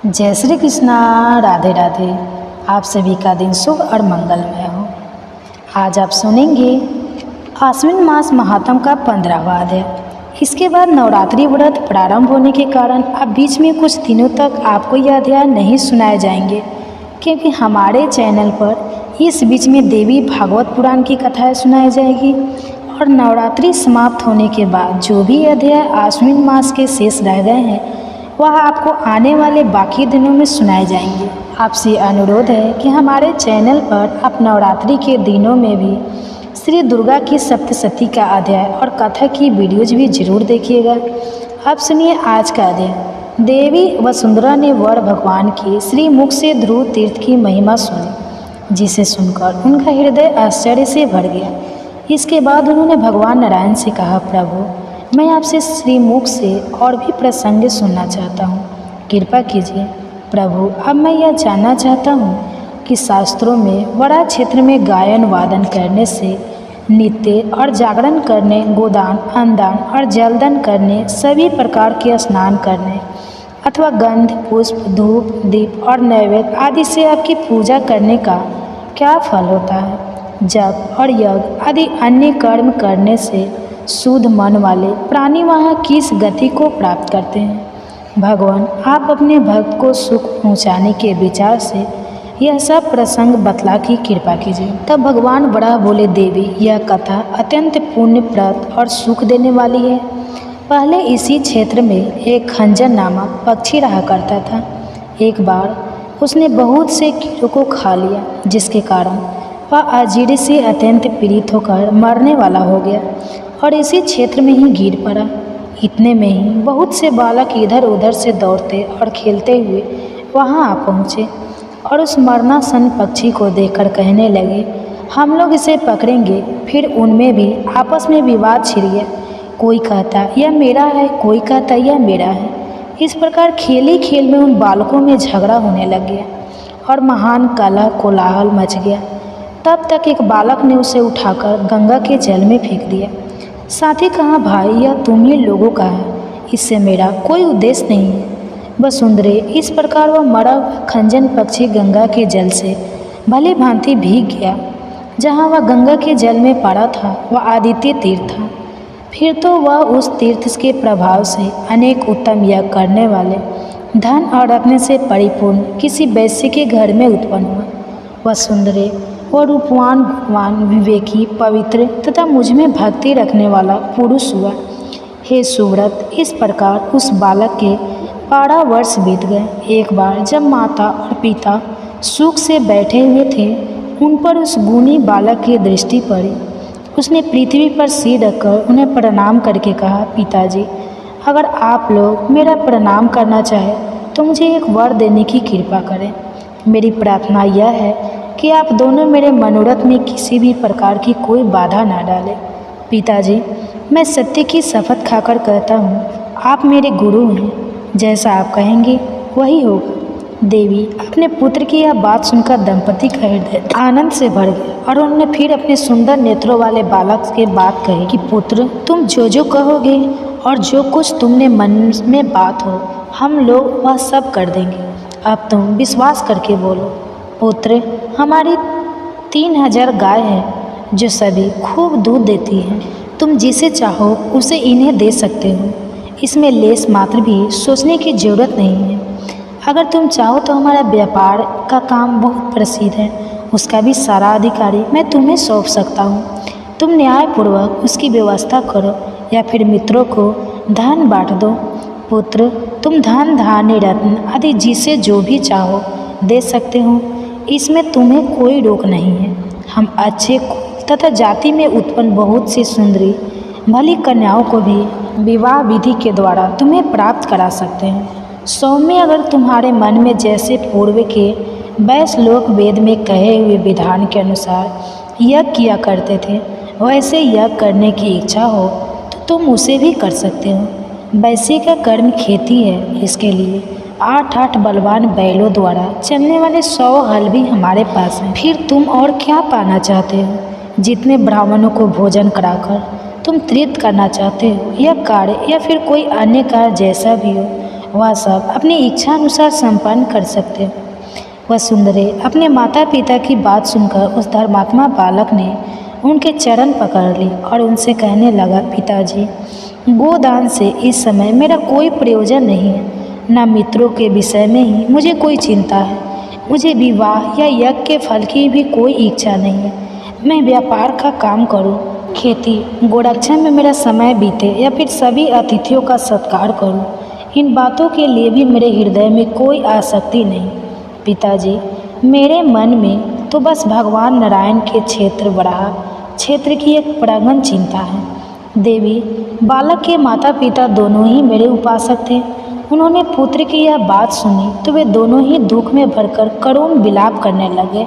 जय श्री कृष्णा। राधे राधे। आप सभी का दिन शुभ और मंगलमय हो। आज आप सुनेंगे आश्विन मास महात्म का 15वां अध्याय। इसके बाद नवरात्रि व्रत प्रारंभ होने के कारण अब बीच में कुछ दिनों तक आपको यह अध्याय नहीं सुनाए जाएंगे, क्योंकि हमारे चैनल पर इस बीच में देवी भागवत पुराण की कथाएं सुनाई जाएगी और नवरात्रि समाप्त होने के बाद जो भी अध्याय आश्विन मास के शेष रह गए हैं वह आपको आने वाले बाकी दिनों में सुनाए जाएंगे। आपसे अनुरोध है कि हमारे चैनल पर आप नवरात्रि के दिनों में भी श्री दुर्गा की सप्तशती का अध्याय और कथा की वीडियोज भी जरूर देखिएगा। अब सुनिए आज का अध्याय। देवी वसुंधरा ने वर भगवान के श्री मुख से ध्रुव तीर्थ की महिमा सुनी, जिसे सुनकर उनका हृदय आश्चर्य से भर गया। इसके बाद उन्होंने भगवान नारायण से कहा, प्रभु मैं आपसे श्रीमुख से और भी प्रसंग सुनना चाहता हूँ, कृपा कीजिए। प्रभु अब मैं यह जानना चाहता हूँ कि शास्त्रों में वरा क्षेत्र में गायन वादन करने से, नित्य और जागरण करने, गोदान अन्नदान और जलदान करने, सभी प्रकार के स्नान करने अथवा गंध पुष्प धूप दीप और नैवेद्य आदि से आपकी पूजा करने का क्या फल होता है। जप और यज्ञ आदि अन्य कर्म करने से शुद्ध मन वाले प्राणी वहाँ किस गति को प्राप्त करते हैं। भगवान आप अपने भक्त को सुख पहुँचाने के विचार से यह सब प्रसंग बतला की कृपा कीजिए। तब भगवान बड़ा बोले, देवी यह कथा अत्यंत पुण्यप्रद और सुख देने वाली है। पहले इसी क्षेत्र में एक खंजर नामक पक्षी रहा करता था। एक बार उसने बहुत से कीड़ों को खा लिया, जिसके कारण वह अजीर्ण से अत्यंत पीड़ित होकर मरने वाला हो गया और इसी क्षेत्र में ही गिर पड़ा। इतने में ही बहुत से बालक इधर उधर से दौड़ते और खेलते हुए वहां आ पहुँचे और उस मरनासन पक्षी को देखकर कहने लगे, हम लोग इसे पकड़ेंगे। फिर उनमें भी आपस में विवाद छिड़ गया। कोई कहता यह मेरा है, कोई कहता यह मेरा है। इस प्रकार खेल ही खेल में उन बालकों में झगड़ा होने लग गया और महान कलह कोलाहल मच गया। तब तक एक बालक ने उसे उठाकर गंगा के जल में फेंक दिया। साथ ही कहा, भाई यह तुम ही लोगों का है, इससे मेरा कोई उद्देश्य नहीं है। वसुंधरे इस प्रकार वह मरा खंजन पक्षी गंगा के जल से भली भांति भीग गया। जहाँ वह गंगा के जल में पड़ा था वह आदित्य तीर्थ था। फिर तो वह उस तीर्थ के प्रभाव से अनेक उत्तम यज्ञ करने वाले, धन और रत्न से परिपूर्ण किसी वैश्य के घर में उत्पन्न हुआ। वसुंधरे वह रूपवान गुणवान विवेकी पवित्र तथा मुझ में भक्ति रखने वाला पुरुष हुआ। हे सुव्रत, इस प्रकार उस बालक के 12 वर्ष बीत गए। एक बार जब माता और पिता सुख से बैठे हुए थे, उन पर उस गुणी बालक की दृष्टि पड़ी। उसने पृथ्वी पर सिर रखकर उन्हें प्रणाम करके कहा, पिताजी अगर आप लोग मेरा प्रणाम करना चाहें तो मुझे एक वर देने की कृपा करें। मेरी प्रार्थना यह है कि आप दोनों मेरे मनोरथ में किसी भी प्रकार की कोई बाधा ना डालें। पिताजी मैं सत्य की शपथ खाकर कहता हूँ, आप मेरे गुरु हैं, जैसा आप कहेंगे वही होगा। देवी अपने पुत्र की यह बात सुनकर दंपति का हृदय आनंद से भर गया और उन्होंने फिर अपने सुंदर नेत्रों वाले बालक के बात कही कि पुत्र तुम जो जो कहोगे और जो कुछ तुमने मन में बात हो, हम लोग वह सब कर देंगे। अब तुम विश्वास करके बोलो। पुत्र हमारी 3000 गाय हैं जो सभी खूब दूध देती हैं। तुम जिसे चाहो उसे इन्हें दे सकते हो। इसमें लेस मात्र भी सोचने की ज़रूरत नहीं है। अगर तुम चाहो तो हमारा व्यापार का काम बहुत प्रसिद्ध है, उसका भी सारा अधिकारी मैं तुम्हें सौंप सकता हूँ। तुम न्यायपूर्वक उसकी व्यवस्था करो या फिर मित्रों को धन बांट दो। पुत्र तुम धन धान्य रत्न आदि जिसे जो भी चाहो दे सकते हो, इसमें तुम्हें कोई रोक नहीं है। हम अच्छे तथा जाति में उत्पन्न बहुत सी सुंदरी भली कन्याओं को भी विवाह विधि के द्वारा तुम्हें प्राप्त करा सकते हैं। सौम्य अगर तुम्हारे मन में जैसे पूर्व के वैश्य लोक वेद में कहे हुए विधान के अनुसार यज्ञ किया करते थे, वैसे यज्ञ करने की इच्छा हो तो तुम उसे भी कर सकते हो। वैश्य का कर्म खेती है, इसके लिए 8 बलवान बैलों द्वारा चलने वाले 100 हल भी हमारे पास हैं। फिर तुम और क्या पाना चाहते हो? जितने ब्राह्मणों को भोजन कराकर तुम तृप्त करना चाहते हो, यह कार्य या फिर कोई अन्य कार्य जैसा भी हो, वह सब अपनी इच्छा अनुसार संपन्न कर सकते हो। वह सुंदरी अपने माता पिता की बात सुनकर उस धर्मात्मा बालक ने उनके चरण पकड़ ली और उनसे कहने लगा, पिताजी, गोदान से इस समय मेरा कोई प्रयोजन नहीं है, न मित्रों के विषय में ही मुझे कोई चिंता है। मुझे विवाह या यज्ञ के फल की भी कोई इच्छा नहीं है। मैं व्यापार का काम करूं, खेती गोरक्षा में मेरा समय बीते या फिर सभी अतिथियों का सत्कार करूं, इन बातों के लिए भी मेरे हृदय में कोई आसक्ति नहीं। पिताजी, मेरे मन में तो बस भगवान नारायण के क्षेत्र की एक प्रगण चिंता है। देवी, बालक के माता पिता दोनों ही मेरे उपासक थे। उन्होंने पुत्र की यह बात सुनी तो वे दोनों ही दुख में भरकर करुण विलाप करने लगे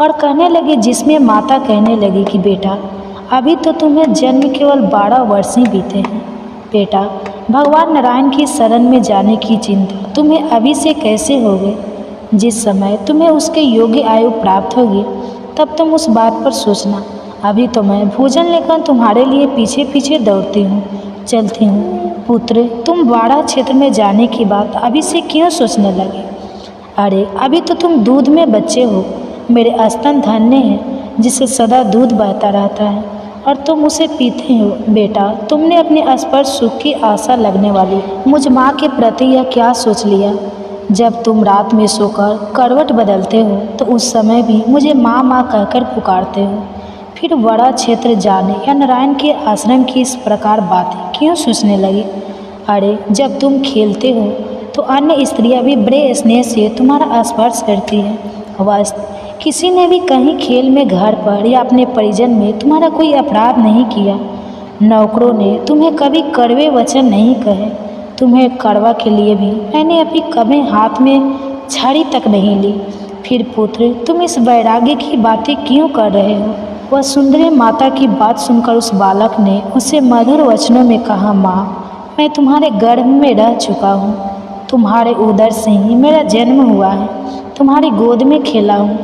और कहने लगे, जिसमें माता कहने लगी कि बेटा, अभी तो तुम्हें जन्म केवल 12 वर्ष ही बीते हैं। बेटा, भगवान नारायण की शरण में जाने की चिंता तुम्हें अभी से कैसे होगी? जिस समय तुम्हें उसके योग्य आयु प्राप्त होगी तब तुम उस बात पर सोचना। अभी तो मैं भोजन लेकर तुम्हारे लिए पीछे पीछे दौड़ती हूँ, चलती हूँ। पुत्र, तुम 12 क्षेत्र में जाने की बात अभी से क्यों सोचने लगे? अरे, अभी तो तुम दूध में बच्चे हो। मेरे स्तन धन्य हैं जिससे सदा दूध बहता रहता है और तुम उसे पीते हो। बेटा, तुमने अपने स्पर्श सुख की आशा लगने वाली मुझ माँ के प्रति यह क्या सोच लिया? जब तुम रात में सोकर करवट बदलते हो तो उस समय भी मुझे माँ माँ कहकर पुकारते हो। फिर बड़ा क्षेत्र जाने या नारायण के आश्रम की इस प्रकार बातें क्यों सोचने लगी? अरे, जब तुम खेलते हो तो अन्य स्त्रियां भी बड़े स्नेह से तुम्हारा स्पर्श करती हैं। वास्तव किसी ने भी कहीं खेल में, घर पर या अपने परिजन में तुम्हारा कोई अपराध नहीं किया। नौकरों ने तुम्हें कभी कड़वे वचन नहीं कहे। तुम्हें कड़वा के लिए भी मैंने अभी कभी हाथ में छड़ी तक नहीं ली। फिर पुत्र, तुम इस वैराग्य की बातें क्यों कर रहे हो? वह सुंदरी माता की बात सुनकर उस बालक ने उससे मधुर वचनों में कहा, माँ, मैं तुम्हारे गर्भ में रह चुका हूँ। तुम्हारे उदर से ही मेरा जन्म हुआ है। तुम्हारी गोद में खेला हूँ।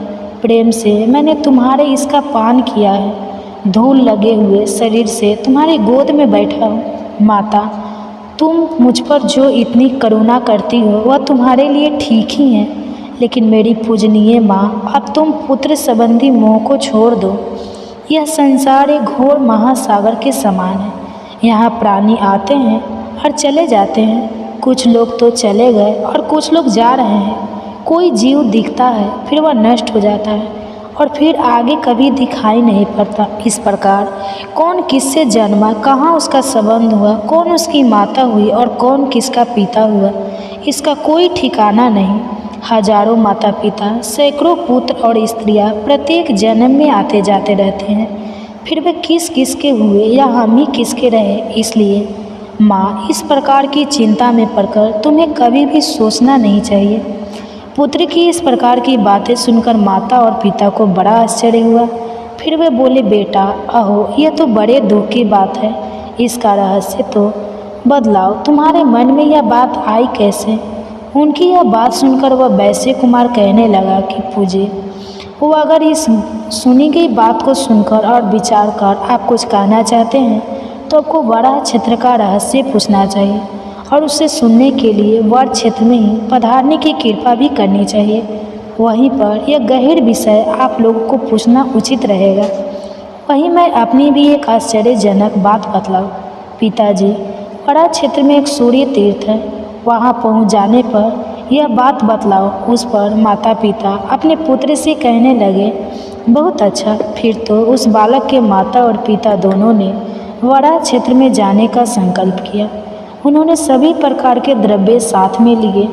प्रेम से मैंने तुम्हारे इसका पान किया है। धूल लगे हुए शरीर से तुम्हारी गोद में बैठा हूँ। माता, तुम मुझ पर जो इतनी करुणा करती हो वह तुम्हारे लिए ठीक ही है, लेकिन मेरी पूजनीय माँ, अब तुम पुत्र संबंधी मोह को छोड़ दो। यह संसार एक घोर महासागर के समान है। यहाँ प्राणी आते हैं और चले जाते हैं। कुछ लोग तो चले गए और कुछ लोग जा रहे हैं। कोई जीव दिखता है, फिर वह नष्ट हो जाता है और फिर आगे कभी दिखाई नहीं पड़ता। इस प्रकार कौन किससे जन्मा, कहाँ उसका संबंध हुआ, कौन उसकी माता हुई और कौन किसका पिता हुआ, इसका कोई ठिकाना नहीं। हजारों माता पिता, सैकड़ों पुत्र और स्त्रियां प्रत्येक जन्म में आते जाते रहते हैं। फिर वे किस किस के हुए या हम ही किसके रहे। इसलिए माँ, इस प्रकार की चिंता में पड़कर तुम्हें कभी भी सोचना नहीं चाहिए। पुत्र की इस प्रकार की बातें सुनकर माता और पिता को बड़ा आश्चर्य हुआ। फिर वे बोले, बेटा, अहो, यह तो बड़े दुख की बात है। इसका रहस्य तो बदलाओ। तुम्हारे मन में यह बात आई कैसे? उनकी यह बात सुनकर वह वैश्य कुमार कहने लगा कि पूज्य, वो अगर इस सुनी गई बात को सुनकर और विचार कर आप कुछ कहना चाहते हैं तो आपको बड़ा क्षेत्र का रहस्य पूछना चाहिए और उसे सुनने के लिए वर क्षेत्र में ही पधारने की कृपा भी करनी चाहिए। वहीं पर यह गहन विषय आप लोगों को पूछना उचित रहेगा। वहीं मैं अपनी भी एक आश्चर्यजनक बात बतलाऊं। पिताजी, बड़ा क्षेत्र में एक सूर्य तीर्थ है। वहाँ पहुँच जाने पर यह बात बतलाओ। उस पर माता पिता अपने पुत्र से कहने लगे, बहुत अच्छा। फिर तो उस बालक के माता और पिता दोनों ने बड़ा क्षेत्र में जाने का संकल्प किया। उन्होंने सभी प्रकार के द्रव्य साथ में लिए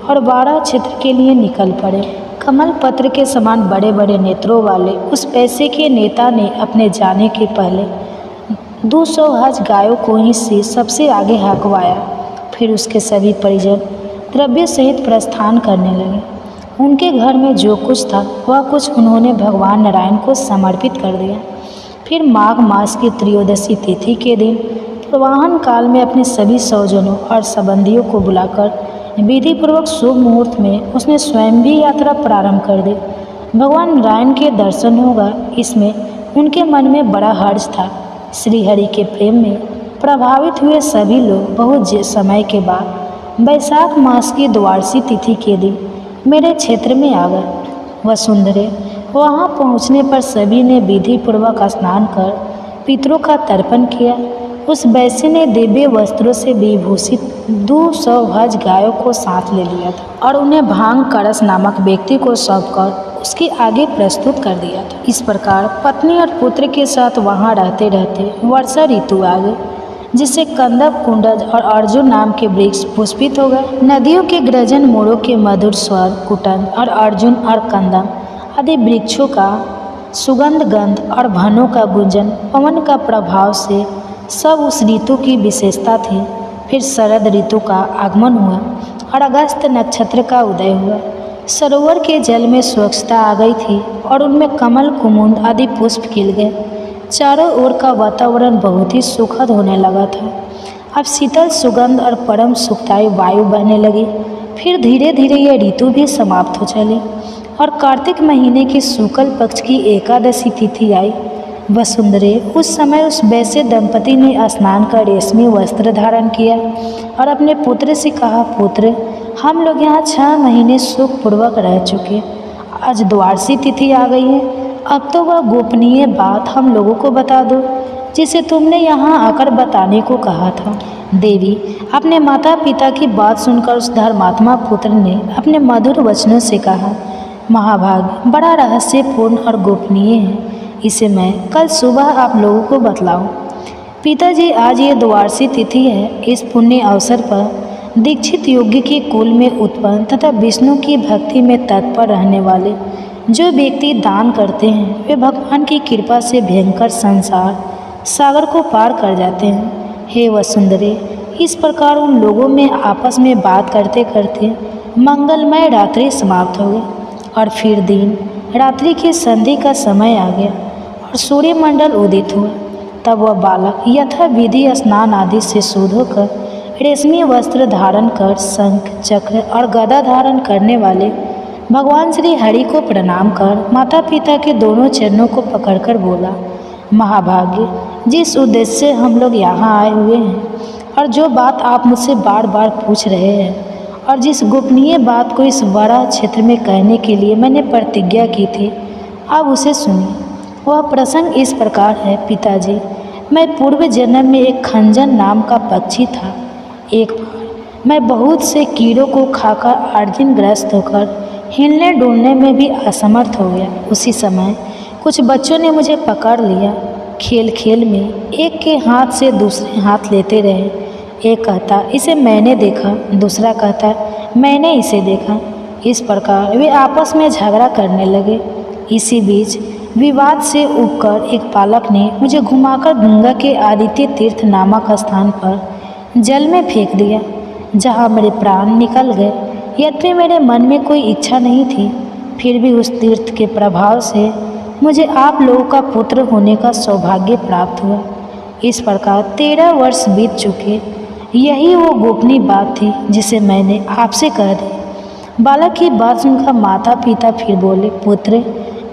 और बड़ा क्षेत्र के लिए निकल पड़े। कमल पत्र के समान बड़े बड़े नेत्रों वाले उस पैसे के नेता ने अपने जाने के पहले 200 हज गायों को ही से सबसे आगे हकवाया। फिर उसके सभी परिजन द्रव्य सहित प्रस्थान करने लगे। उनके घर में जो कुछ था वह कुछ उन्होंने भगवान नारायण को समर्पित कर दिया। फिर माघ मास की त्रयोदशी तिथि के दिन प्रवाहन काल में अपने सभी स्वजनों और संबंधियों को बुलाकर विधि पूर्वक शुभ मुहूर्त में उसने स्वयं भी यात्रा प्रारंभ कर दी। भगवान नारायण के दर्शन होगा, इसमें उनके मन में बड़ा हर्ष था। श्री हरि के प्रेम में प्रभावित हुए सभी लोग बहुत समय के बाद बैसाख मास की द्वादशी तिथि के दिन मेरे क्षेत्र में आ गए। वसुंधरे वहाँ पहुँचने पर सभी ने विधि पूर्वक स्नान कर पितरों का तर्पण किया। उस वैश्य ने दिव्य वस्त्रों से विभूषित 200 हज गायों को साथ ले लिया था और उन्हें भांग करस नामक व्यक्ति को सौंपकर उसके आगे प्रस्तुत कर दिया था। इस प्रकार पत्नी और पुत्र के साथ वहाँ रहते रहते वर्षा ऋतु आ गई, जिससे कंदक, कुंडज और अर्जुन नाम के वृक्ष पुष्पित हो गए। नदियों के गरजन, मोरों के मधुर स्वर, कुटन और अर्जुन और कंदम आदि वृक्षों का सुगंध गंध और वनों का गुंजन, पवन का प्रभाव से सब उस ऋतु की विशेषता थी। फिर शरद ऋतु का आगमन हुआ और अगस्त नक्षत्र का उदय हुआ। सरोवर के जल में स्वच्छता आ गई थी और उनमें कमल, कुमुद आदि पुष्प खिल गए। चारों ओर का वातावरण बहुत ही सुखद होने लगा था। अब शीतल सुगंध और परम सुखदायी वायु बहने लगी। फिर धीरे धीरे यह ऋतु भी समाप्त हो चली और कार्तिक महीने की शुक्ल पक्ष की एकादशी तिथि आई। वसुंधरे उस समय उस वैश्य दंपति ने स्नान कर रेशमी वस्त्र धारण किया और अपने पुत्र से कहा, पुत्र, हम लोग यहाँ 6 महीने सुखपूर्वक रह चुके। आज द्वादशी तिथि आ गई है। अब तो वह गोपनीय बात हम लोगों को बता दो जिसे तुमने यहाँ आकर बताने को कहा था। देवी अपने माता पिता की बात सुनकर उस धर्मात्मा पुत्र ने अपने मधुर वचनों से कहा, महाभाग बड़ा रहस्यपूर्ण और गोपनीय है। इसे मैं कल सुबह आप लोगों को बतलाऊं। पिताजी, आज ये द्वादशी तिथि है। इस पुण्य अवसर पर दीक्षित योगी के कुल में उत्पन्न तथा विष्णु की भक्ति में तत्पर रहने वाले जो व्यक्ति दान करते हैं, वे भगवान की कृपा से भयंकर संसार सागर को पार कर जाते हैं। हे वसुंधरे, इस प्रकार उन लोगों में आपस में बात करते करते मंगलमय रात्रि समाप्त हो गई और फिर दिन रात्रि की संधि का समय आ गया और सूर्यमंडल उदित हुआ। तब वह बालक यथा विधि स्नान आदि से शुद्ध होकर रेशमी वस्त्र धारण कर शंख, चक्र और गदा धारण करने वाले भगवान श्री हरि को प्रणाम कर माता पिता के दोनों चरणों को पकड़कर बोला, महाभाग्य, जिस उद्देश्य से हम लोग यहाँ आए हुए हैं और जो बात आप मुझसे बार बार पूछ रहे हैं और जिस गोपनीय बात को इस बड़ा क्षेत्र में कहने के लिए मैंने प्रतिज्ञा की थी, अब उसे सुनिए। वह प्रसंग इस प्रकार है। पिताजी, मैं पूर्व जन्म में एक खंजन नाम का पक्षी था। एक बार मैं बहुत से कीड़ों को खाकर अर्जुनग्रस्त होकर हिलने डुलने में भी असमर्थ हो गया। उसी समय कुछ बच्चों ने मुझे पकड़ लिया। खेल खेल में एक के हाथ से दूसरे हाथ लेते रहे। एक कहता, इसे मैंने देखा, दूसरा कहता, मैंने इसे देखा। इस प्रकार वे आपस में झगड़ा करने लगे। इसी बीच विवाद से उबकर एक बालक ने मुझे घुमाकर गंगा के आदित्य तीर्थ नामक स्थान पर जल में फेंक दिया, जहाँ मेरे प्राण निकल गए। यद्यपि मेरे मन में कोई इच्छा नहीं थी, फिर भी उस तीर्थ के प्रभाव से मुझे आप लोगों का पुत्र होने का सौभाग्य प्राप्त हुआ। इस प्रकार 13 वर्ष बीत चुके। यही वो गोपनीय बात थी जिसे मैंने आपसे कह दी। बालक की बात सुनकर माता पिता फिर बोले, पुत्र,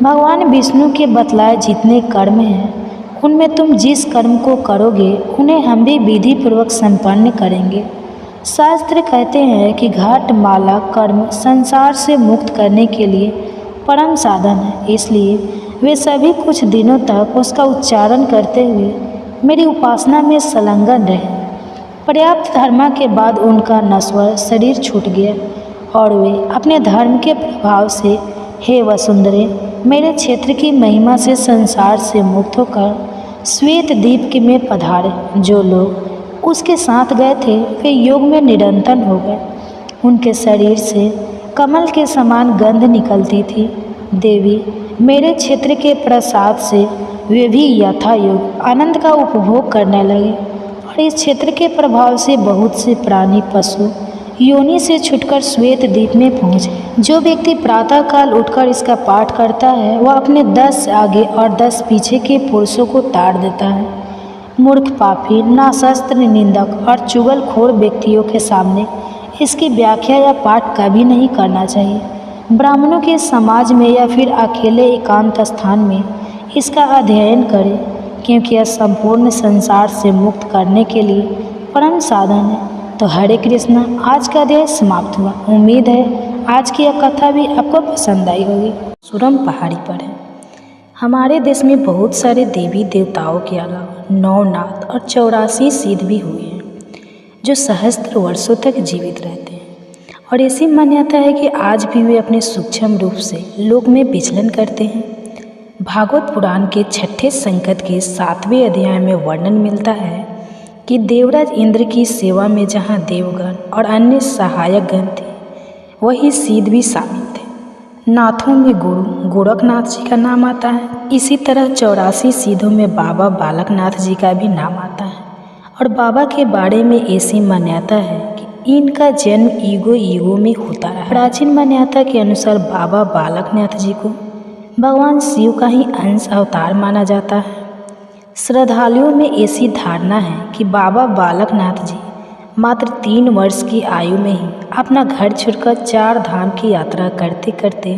भगवान विष्णु के बतलाए जितने कर्म हैं, उनमें तुम जिस कर्म को करोगे उन्हें हम भी विधि पूर्वक संपन्न करेंगे। शास्त्र कहते हैं कि घाट माला कर्म संसार से मुक्त करने के लिए परम साधन है। इसलिए वे सभी कुछ दिनों तक उसका उच्चारण करते हुए मेरी उपासना में संलग्न रहे। पर्याप्त धर्म के बाद उनका नश्वर शरीर छूट गया और वे अपने धर्म के प्रभाव से, हे वसुंधरे, मेरे क्षेत्र की महिमा से संसार से मुक्त होकर श्वेत द्वीप के में पधारे। जो लोग उसके साथ गए थे वे योग में निरंतर हो गए। उनके शरीर से कमल के समान गंध निकलती थी। देवी, मेरे क्षेत्र के प्रसाद से वे भी यथा योग आनंद का उपभोग करने लगे और इस क्षेत्र के प्रभाव से बहुत से प्राणी पशु योनि से छुटकर श्वेत द्वीप में पहुँचे। जो व्यक्ति प्रातःकाल उठकर इसका पाठ करता है वह अपने 10 आगे और 10 पीछे के पुरुषों को ताड़ देता है। मूर्ख, पापी, नाशस्त्र, निंदक और चुगलखोर व्यक्तियों के सामने इसकी व्याख्या या पाठ कभी नहीं करना चाहिए। ब्राह्मणों के समाज में या फिर अकेले एकांत स्थान में इसका अध्ययन करें, क्योंकि यह संपूर्ण संसार से मुक्त करने के लिए परम साधन है तो हरे कृष्णा, आज का अध्याय समाप्त हुआ। उम्मीद है आज की यह कथा भी आपको पसंद आई होगी। सुरम पहाड़ी पर है। हमारे देश में बहुत सारे देवी देवताओं के अलावा 9 नाथ और 84 सिद्ध भी हुए हैं जो सहस्त्र वर्षों तक जीवित रहते हैं। और ऐसी मान्यता है कि आज भी वे अपने सूक्ष्म रूप से लोक में विचलन करते हैं। भागवत पुराण के 6ठे संकट के 7वें अध्याय में वर्णन मिलता है कि देवराज इंद्र की सेवा में जहाँ देवगण और अन्य सहायक गण थे, वही सिद्ध भी शामिल थे। नाथों में गुरु गोरखनाथ जी का नाम आता है। इसी तरह 84 सिद्धों में बाबा बालकनाथ जी का भी नाम आता है। और बाबा के बारे में ऐसी मान्यता है कि इनका जन्म युगों में होता रहा। प्राचीन मान्यता के अनुसार बाबा बालकनाथ जी को भगवान शिव का ही अंश अवतार माना जाता है। श्रद्धालुओं में ऐसी धारणा है कि बाबा बालकनाथ जी मात्र 3 वर्ष की आयु में ही अपना घर छोड़कर 4 धाम की यात्रा करते करते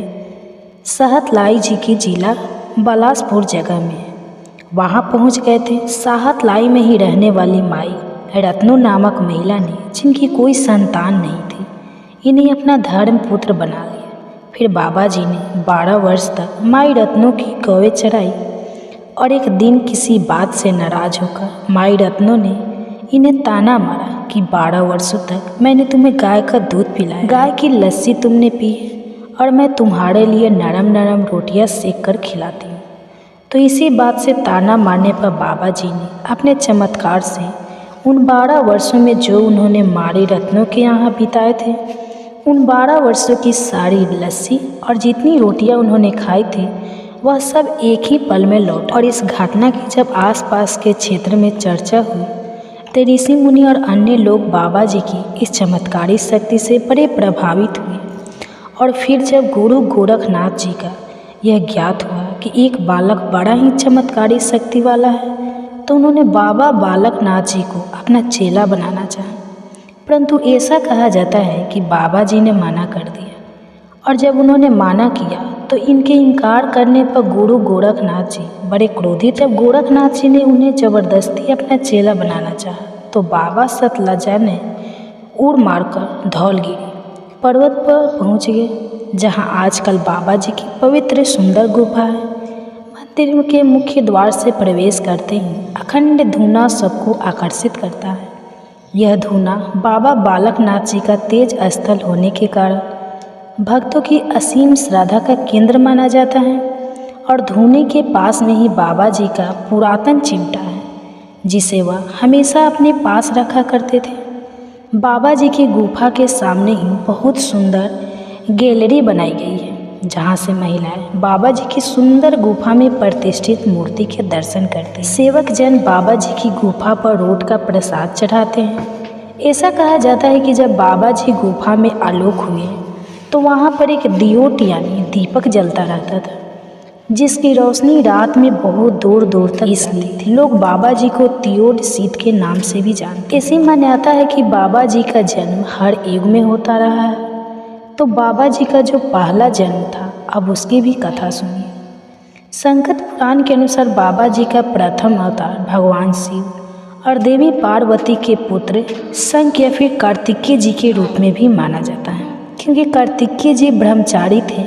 साहतलाई जी की जिला बलासपुर जगह में वहाँ पहुँच गए थे। साहतलाई में ही रहने वाली माई रत्नो नामक महिला ने, जिनकी कोई संतान नहीं थी, इन्हें अपना धर्म पुत्र बना लिया। फिर बाबा जी ने 12 वर्ष तक माई रत्नों की गौवें चराई और एक दिन किसी बात से नाराज होकर माई रत्नों ने इन्हें ताना मारा कि 12 वर्षों तक मैंने तुम्हें गाय का दूध पिलाया, गाय की लस्सी तुमने पी और मैं तुम्हारे लिए नरम नरम रोटियां सेक कर खिलाती हूँ। तो इसी बात से ताना मारने पर बाबा जी ने अपने चमत्कार से उन 12 वर्षों में जो उन्होंने माई रत्नों के यहाँ बिताए थे, उन 12 वर्षों की सारी लस्सी और जितनी रोटियां उन्होंने खाई थी, वह सब एक ही पल में लौट। और इस घटना की जब आसपास के क्षेत्र में चर्चा हुई तो ऋषि मुनि और अन्य लोग बाबा जी की इस चमत्कारी शक्ति से बड़े प्रभावित हुए। और फिर जब गुरु गोरखनाथ जी का यह ज्ञात हुआ कि एक बालक बड़ा ही चमत्कारी शक्ति वाला है, तो उन्होंने बाबा बालकनाथ जी को अपना चेला बनाना चाहा। परंतु ऐसा कहा जाता है कि बाबा जी ने मना कर दिया। और जब उन्होंने मना किया तो इनके इनकार करने पर गुरु गोरखनाथ जी बड़े क्रोधित। जब गोरखनाथ जी ने उन्हें ज़बरदस्ती अपना चेला बनाना चाहा तो बाबा सतलजा ने उड़ मारकर धौलगिरी पर्वत पर पहुंच गए, जहां आजकल बाबा जी की पवित्र सुंदर गुफा है। मंदिर के मुख्य द्वार से प्रवेश करते ही अखंड धूना सबको आकर्षित करता है। यह धूना बाबा बालकनाथ जी का तेज स्थल होने के कारण भक्तों की असीम श्रद्धा का केंद्र माना जाता है। और धूने के पास में ही बाबा जी का पुरातन चिमटा है, जिसे वह हमेशा अपने पास रखा करते थे। बाबा जी की गुफा के सामने ही बहुत सुंदर गैलरी बनाई गई है, जहाँ से महिलाएं बाबा जी की सुंदर गुफा में प्रतिष्ठित मूर्ति के दर्शन करते हैं। सेवक जन बाबा जी की गुफा पर रोट का प्रसाद चढ़ाते हैं। ऐसा कहा जाता है कि जब बाबा जी गुफा में आलोक हुए तो वहाँ पर एक दियोट यानी दीपक जलता रहता था, जिसकी रोशनी रात में बहुत दूर दूर तक, इसलिए लोग बाबा जी को तियोट सीत के नाम से भी जानते। ऐसी मान्यता है कि बाबा जी का जन्म हर युग में होता रहा है। तो बाबा जी का जो पहला जन्म था, अब उसकी भी कथा सुनिए। संकट पुराण के अनुसार बाबा जी का प्रथम अवतार भगवान शिव और देवी पार्वती के पुत्र शंख या फिर कार्तिकेय जी के रूप में भी माना जाता है, क्योंकि कार्तिकेय जी ब्रह्मचारी थे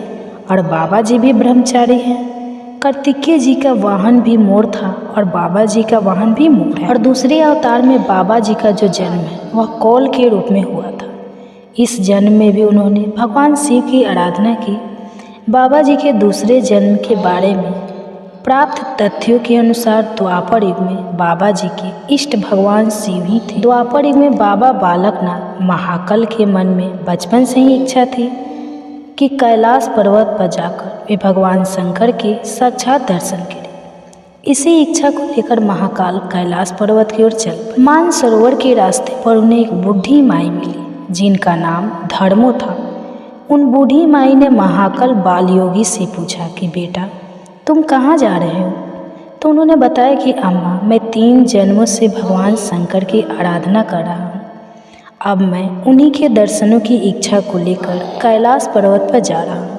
और बाबा जी भी ब्रह्मचारी हैं। कार्तिकेय जी का वाहन भी मोर था और बाबा जी का वाहन भी मोर है। और दूसरे अवतार में बाबा जी का जो जन्म है वह कौल के रूप में हुआ था। इस जन्म में भी उन्होंने भगवान शिव की आराधना की। बाबा जी के दूसरे जन्म के बारे में प्राप्त तथ्यों के अनुसार द्वापर युग में बाबा जी के इष्ट भगवान शिव ही थे। द्वापर युग में बाबा बालकनाथ महाकाल के मन में बचपन से ही इच्छा थी कि कैलाश पर्वत पर जाकर वे भगवान शंकर के साक्षात दर्शन करें। इसी इच्छा को लेकर महाकाल कैलाश पर्वत की ओर चल पड़े। मानसरोवर के रास्ते पर उन्हें एक बूढ़ी माई मिली, जिनका नाम धर्मो था। उन बूढ़ी माई ने महाकाल बाल योगी से पूछा कि बेटा तुम कहाँ जा रहे हो? तो उन्होंने बताया कि अम्मा, मैं 3 जन्मों से भगवान शंकर की आराधना कर रहा हूँ। अब मैं उन्हीं के दर्शनों की इच्छा को लेकर कैलाश पर्वत पर जा रहा हूँ।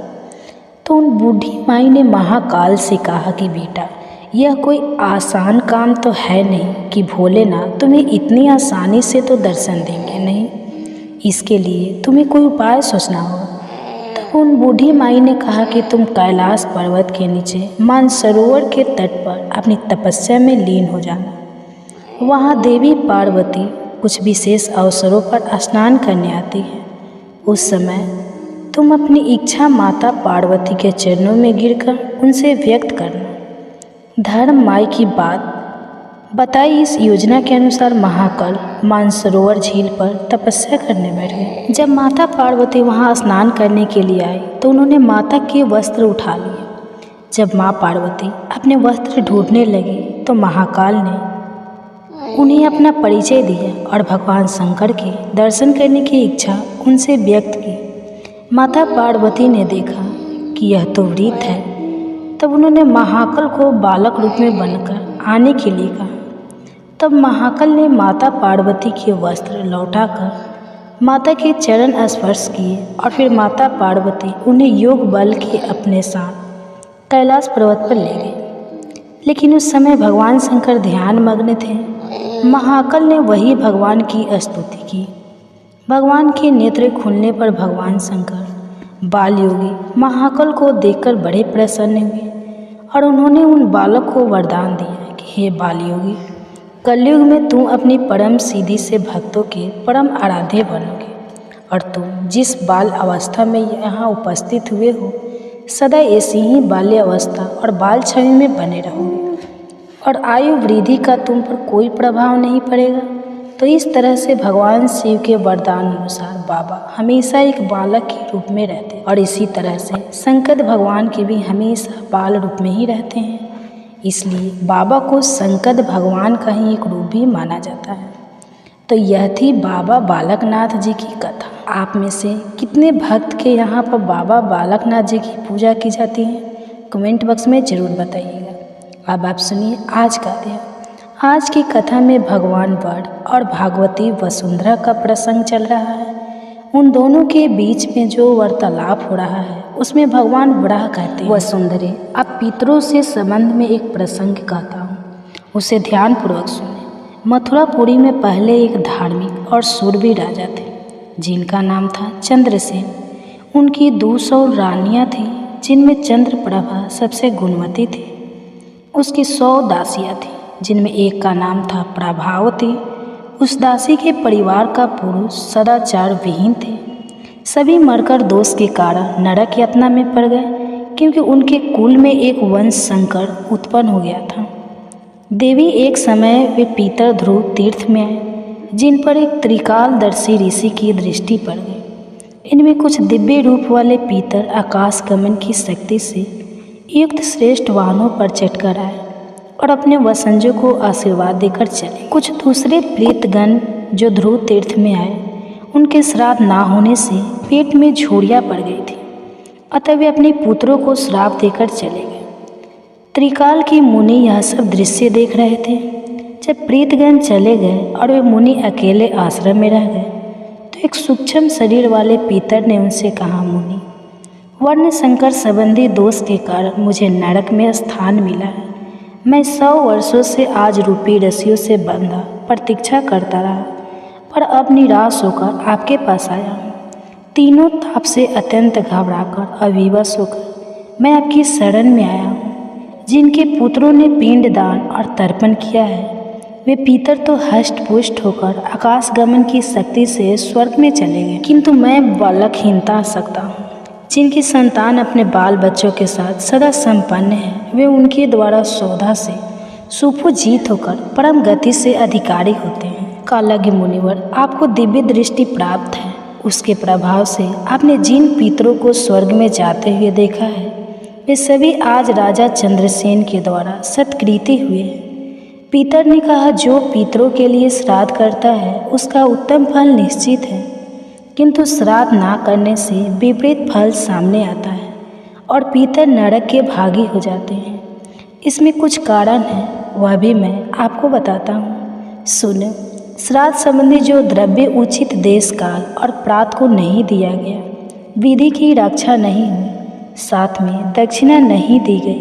तो उन बूढ़ी माई ने महाकाल से कहा कि बेटा यह कोई आसान काम तो है नहीं कि भोलेनाथ तुम्हें इतनी आसानी से तो दर्शन देंगे नहीं। इसके लिए तुम्हें कोई उपाय सोचना होगा। तब उन बूढ़ी माई ने कहा कि तुम कैलाश पर्वत के नीचे मानसरोवर के तट पर अपनी तपस्या में लीन हो जाना। वहाँ देवी पार्वती कुछ विशेष अवसरों पर स्नान करने आती है। उस समय तुम अपनी इच्छा माता पार्वती के चरणों में गिरकर उनसे व्यक्त करना। धर्म माई की बात बताई इस योजना के अनुसार महाकाल मानसरोवर झील पर तपस्या करने बैठ गए। जब माता पार्वती वहां स्नान करने के लिए आई तो उन्होंने माता के वस्त्र उठा लिए। जब माँ पार्वती अपने वस्त्र ढूंढने लगी तो महाकाल ने उन्हें अपना परिचय दिया और भगवान शंकर के दर्शन करने की इच्छा उनसे व्यक्त की। माता पार्वती ने देखा कि यह तो वृद्ध है। तब उन्होंने महाकाल को बालक रूप में बनकर आने के लिए कहा। तब महाकाल ने माता पार्वती के वस्त्र लौटाकर माता के चरण स्पर्श किए और फिर माता पार्वती उन्हें योग बल के अपने साथ कैलाश पर्वत पर ले गए। लेकिन उस समय भगवान शंकर ध्यान मग्न थे। महाकाल ने वही भगवान की स्तुति की। भगवान के नेत्र खुलने पर भगवान शंकर बाल योगी महाकाल को देखकर बड़े प्रसन्न हुए और उन्होंने उन बालक को वरदान दिया कि हे बाल योगी, कलयुग में तुम अपनी परम सीधी से भक्तों के परम आराध्य बनोगे और तुम जिस बाल अवस्था में यहाँ उपस्थित हुए हो सदा ऐसी ही बाल्य अवस्था और बाल छवि में बने रहोगे और आयु वृद्धि का तुम पर कोई प्रभाव नहीं पड़ेगा। तो इस तरह से भगवान शिव के वरदान अनुसार बाबा हमेशा एक बालक के रूप में रहते और इसी तरह से शंकर भगवान के भी हमेशा बाल रूप में ही रहते हैं। इसलिए बाबा को शंकर भगवान का ही एक रूप भी माना जाता है। तो यह थी बाबा बालकनाथ जी की कथा। आप में से कितने भक्त के यहाँ पर बाबा बालकनाथ जी की पूजा की जाती है, कमेंट बॉक्स में ज़रूर बताइएगा। अब आप सुनिए आज का अध्याय। आज की कथा में भगवान वर और भागवती वसुंधरा का प्रसंग चल रहा है। उन दोनों के बीच में जो वार्तालाप हो रहा है उसमें भगवान वराह कहते हैं, वसुंधरे अब पितरों से संबंध में एक प्रसंग कहता हूँ, उसे ध्यानपूर्वक सुने। मथुरापुरी में पहले एक धार्मिक और शूरवीर राजा थे जिनका नाम था चंद्रसेन। उनकी 200 रानियाँ थीं जिनमें चंद्रप्रभा सबसे गुणवती थी। उसकी 100 दासियाँ थीं जिनमें एक का नाम था प्रभावती। उस दासी के परिवार का पुरुष सदाचार विहीन थे। सभी मरकर दोष के कारण नरक यातना में पड़ गए क्योंकि उनके कुल में एक वंश संकर उत्पन्न हो गया था। देवी एक समय वे पीतर ध्रुव तीर्थ में आए जिन पर एक त्रिकालदर्शी ऋषि की दृष्टि पड़ गई। इनमें कुछ दिव्य रूप वाले पीतर आकाश गमन की शक्ति से युक्त श्रेष्ठ वाहनों पर चढ़कर आए और अपने वसंजों को आशीर्वाद देकर चले। कुछ दूसरे प्रेतगण जो ध्रुव तीर्थ में आए उनके श्राद्ध ना होने से पेट में झुर्रियाँ पड़ गई थी, अतः वे अपने पुत्रों को श्राप देकर चले गए। त्रिकाल की मुनि यह सब दृश्य देख रहे थे। जब प्रेतगण चले गए और वे मुनि अकेले आश्रम में रह गए तो एक सूक्ष्म शरीर वाले पीतर ने उनसे कहा, मुनि, वर्ण संकर संबंधी दोष के कारण मुझे नरक में स्थान मिला है। मैं 100 वर्षों से आज रूपी रस्सियों से बंधा प्रतीक्षा करता रहा, पर अब निराश होकर आपके पास आया हूँ। तीनों ताप से अत्यंत घबराकर अविवश होकर मैं आपकी शरण में आया हूँ। जिनके पुत्रों ने पिंडदान और तर्पण किया है वे पीतर तो हष्ट पुष्ट होकर आकाश गमन की शक्ति से स्वर्ग में चले गए, किंतु मैं बालकहीनता सकता हूँ। जिनकी संतान अपने बाल बच्चों के साथ सदा संपन्न है वे उनके द्वारा सौधा से सुपुजीत होकर परम गति से अधिकारी होते हैं। कालज्ञ मुनिवर, आपको दिव्य दृष्टि प्राप्त है। उसके प्रभाव से आपने जिन पितरों को स्वर्ग में जाते हुए देखा है वे सभी आज राजा चंद्रसेन के द्वारा सत्कृति हुए हैं। पीतर ने कहा, जो पितरों के लिए श्राद्ध करता है उसका उत्तम फल निश्चित है, किंतु श्राद्ध ना करने से विपरीत फल सामने आता है और पीतर नरक के भागी हो जाते हैं। इसमें कुछ कारण है, वह भी मैं आपको बताता हूँ। सुनो, श्राद्ध संबंधी जो द्रव्य उचित देश काल और प्रात को नहीं दिया गया, विधि की रक्षा नहीं हुई, साथ में दक्षिणा नहीं दी गई,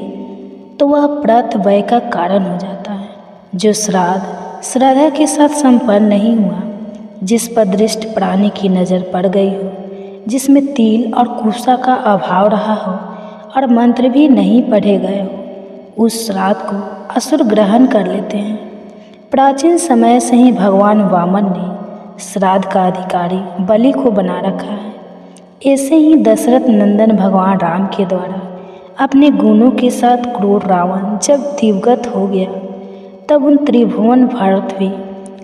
तो वह व्रत व्यय का कारण हो जाता है। जो श्राद्ध श्रद्धा के साथ संपन्न नहीं हुआ, जिस पर दृष्ट प्राणी की नज़र पड़ गई हो, जिसमें तिल और कुसा का अभाव रहा हो और मंत्र भी नहीं पढ़े गए हो, उस श्राद्ध को असुर ग्रहण कर लेते हैं। प्राचीन समय से ही भगवान वामन ने श्राद्ध का अधिकारी बलि को बना रखा है। ऐसे ही दशरथ नंदन भगवान राम के द्वारा अपने गुणों के साथ क्रूर रावण जब दिवगत हो गया, तब उन त्रिभुवन भरत भी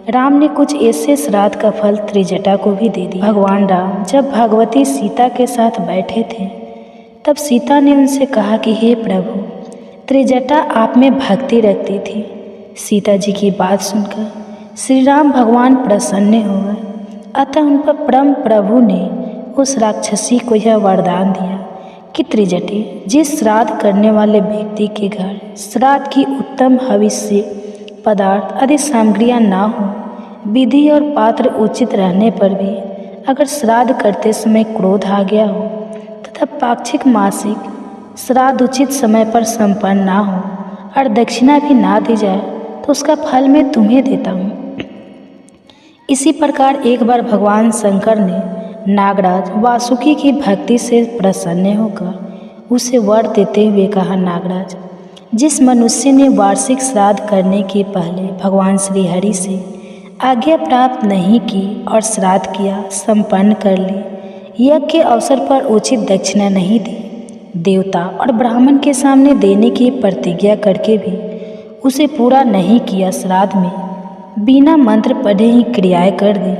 राम ने कुछ ऐसे श्राद्ध का फल त्रिजटा को भी दे दिया। भगवान राम जब भगवती सीता के साथ बैठे थे, तब सीता ने उनसे कहा कि हे प्रभु, त्रिजटा आप में भक्ति रखती थी। सीता जी की बात सुनकर श्री राम भगवान प्रसन्न हो गए। अतः उन पर परम प्रभु ने उस राक्षसी को यह वरदान दिया कि त्रिजटे, जिस श्राद्ध करने वाले व्यक्ति के घर श्राद्ध की उत्तम हविष्य पदार्थ आदि सामग्रियाँ ना हो, विधि और पात्र उचित रहने पर भी अगर श्राद्ध करते समय क्रोध आ गया हो तथा पाक्षिक मासिक श्राद्ध उचित समय पर संपन्न ना हो और दक्षिणा भी ना दी जाए, तो उसका फल मैं तुम्हें देता हूँ। इसी प्रकार एक बार भगवान शंकर ने नागराज वासुकी की भक्ति से प्रसन्न होकर उसे वर देते हुए कहा, नागराज, जिस मनुष्य ने वार्षिक श्राद्ध करने के पहले भगवान श्री हरि से आज्ञा प्राप्त नहीं की और श्राद्ध किया, संपन्न कर ली, यज्ञ के अवसर पर उचित दक्षिणा नहीं दी, देवता और ब्राह्मण के सामने देने की प्रतिज्ञा करके भी उसे पूरा नहीं किया, श्राद्ध में बिना मंत्र पढ़े ही क्रियाएं कर दी,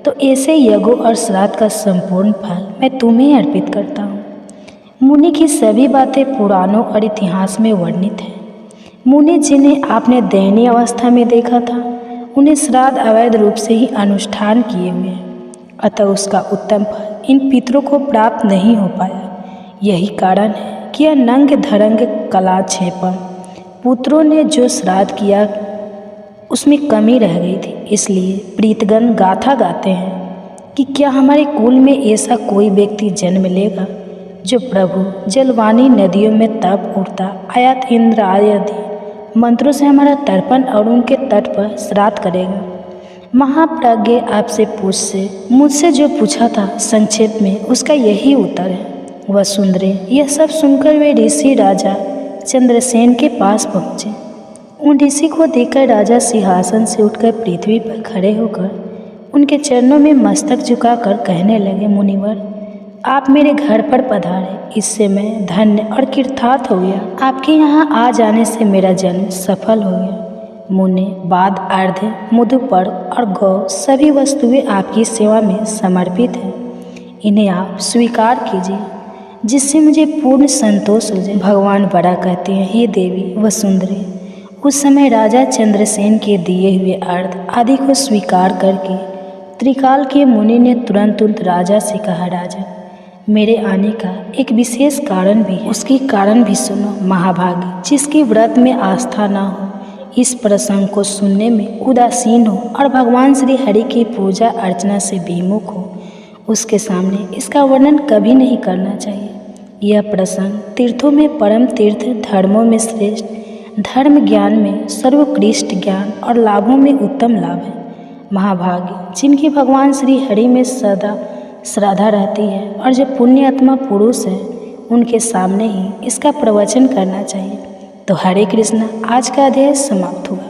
तो ऐसे यज्ञों और श्राद्ध का संपूर्ण फल मैं तुम्हें अर्पित करता हूँ। मुनि की सभी बातें पुराणों और इतिहास में वर्णित हैं। मुनि जिन्हें आपने दयनीय अवस्था में देखा था, उन्हें श्राद्ध अवैध रूप से ही अनुष्ठान किए हुए हैं, अतः उसका उत्तम फल इन पितरों को प्राप्त नहीं हो पाया। यही कारण है कि यह नंग धरंग कलाक्षेपम पुत्रों ने जो श्राद्ध किया उसमें कमी रह गई थी। इसलिए प्रीतगण गाथा गाते हैं कि क्या हमारे कुल में ऐसा कोई व्यक्ति जन्म लेगा जो प्रभु जलवानी नदियों में तप उठता आयात इंद्र आदि मंत्रों से हमारा तर्पण और उनके तट पर श्राद्ध करेगा। महाप्रज्ञ आपसे मुझसे जो पूछा था, संक्षेप में उसका यही उत्तर है। वह सुंदरे, यह सब सुनकर वे ऋषि राजा चंद्रसेन के पास पहुँचे। उन ऋषि को देखकर राजा सिंहासन से उठकर पृथ्वी पर खड़े होकर उनके चरणों में मस्तक झुकाकर कहने लगे, मुनिवर, आप मेरे घर पर पधारे, इससे मैं धन्य और कृतार्थ हो गया। आपके यहाँ आ जाने से मेरा जन्म सफल हो गया। मुने, बाद, अर्घ्य, मधुपर्क और गौ सभी वस्तुएं आपकी सेवा में समर्पित हैं। इन्हें आप स्वीकार कीजिए, जिससे मुझे पूर्ण संतोष हो जाए। भगवान बड़ा कहते हैं, हे देवी वसुंधरे, उस समय राजा चंद्रसेन के दिए हुए अर्घ्य आदि को स्वीकार करके त्रिकाल के मुनि ने तुरंत राजा से कहा, राजा, मेरे आने का एक विशेष कारण भी है, उसकी कारण भी सुनो। महाभागी जिसकी व्रत में आस्था ना हो, इस प्रसंग को सुनने में उदासीन हो और भगवान श्री हरि की पूजा अर्चना से विमुख हो, उसके सामने इसका वर्णन कभी नहीं करना चाहिए। यह प्रसंग तीर्थों में परम तीर्थ, धर्मों में श्रेष्ठ, धर्म ज्ञान में सर्वोत्कृष्ट ज्ञान और लाभों में उत्तम लाभ है। महाभागी जिनकी भगवान श्री हरि में सदा श्रद्धा रहती है और जो पुण्य आत्मा पुरुष है, उनके सामने ही इसका प्रवचन करना चाहिए। तो हरे कृष्णा, आज का अध्याय समाप्त हुआ।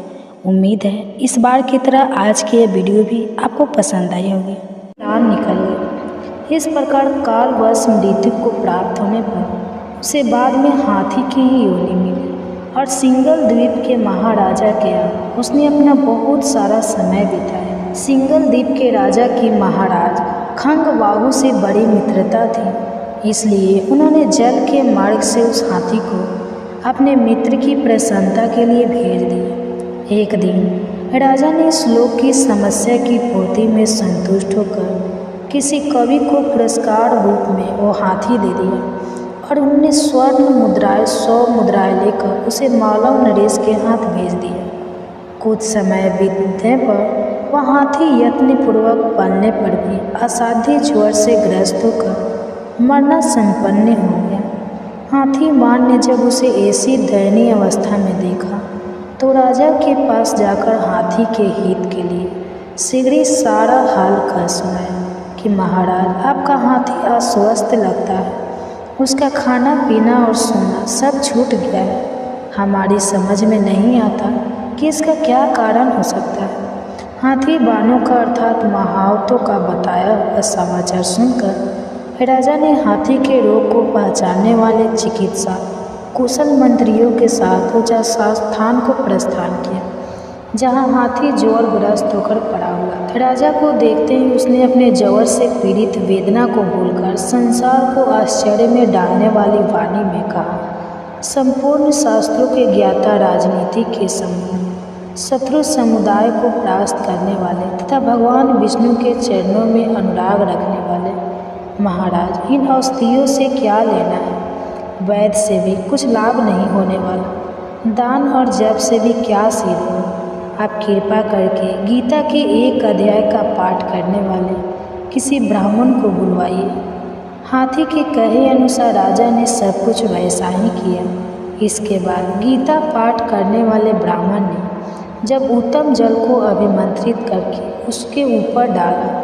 उम्मीद है इस बार की तरह आज की यह वीडियो भी आपको पसंद आई होगी। प्राण निकल गए। इस प्रकार कालवश मृत्यु को प्राप्त होने पर उसे बाद में हाथी की ही योनि मिली और सिंगल द्वीप के महाराजा के यहाँ उसने अपना बहुत सारा समय बिताया। सिंगल द्वीप के राजा की महाराज खंगबाहु से बड़ी मित्रता थी, इसलिए उन्होंने जल के मार्ग से उस हाथी को अपने मित्र की प्रसन्नता के लिए भेज दिया। एक दिन राजा ने इस लोक की समस्या की पूर्ति में संतुष्ट होकर किसी कवि को पुरस्कार रूप में वो हाथी दे दिया और उन्होंने स्वर्ण मुद्राएं 100 मुद्राएं लेकर उसे मालव नरेश के हाथ भेज दिया। कुछ समय बीतने पर वह हाथी यत्नपूर्वक पालने पर भी असाध्य ज्वर से ग्रस्त होकर मरना संपन्न हो गया। हाथीवान ने जब उसे ऐसी दयनीय अवस्था में देखा तो राजा के पास जाकर हाथी के हित के लिए शीघ्र ही सारा हाल कह सुनाया कि महाराज, आपका हाथी अस्वस्थ लगता है, उसका खाना पीना और सोना सब छूट गया है। हमारी समझ में नहीं आता कि इसका क्या कारण हो सकता है। हाथीवानों का अर्थात महावतों का बताया हुआ समाचार सुनकर राजा ने हाथी के रोग को पहचानने वाले चिकित्सा कुशल मंत्रियों के साथ उस स्थान को प्रस्थान किया जहाँ हाथी ज्वरग्रस्त होकर पड़ा हुआ था। राजा को देखते ही उसने अपने ज्वर से पीड़ित वेदना को भूलकर संसार को आश्चर्य में डालने वाली वाणी में कहा, संपूर्ण शास्त्रों के ज्ञाता, राजनीति के संबंध, शत्रु समुदाय को परास्त करने वाले तथा भगवान विष्णु के चरणों में अनुराग रखने वाले महाराज, इन औषधियों से क्या लेना है? वैद्य से भी कुछ लाभ नहीं होने वाला, दान और जप से भी क्या सिद्ध हो। आप कृपा करके गीता के एक अध्याय का पाठ करने वाले किसी ब्राह्मण को बुलवाइए। हाथी के कहे अनुसार राजा ने सब कुछ वैसा ही किया। इसके बाद गीता पाठ करने वाले ब्राह्मण ने जब उत्तम जल को अभिमंत्रित करके उसके ऊपर डाला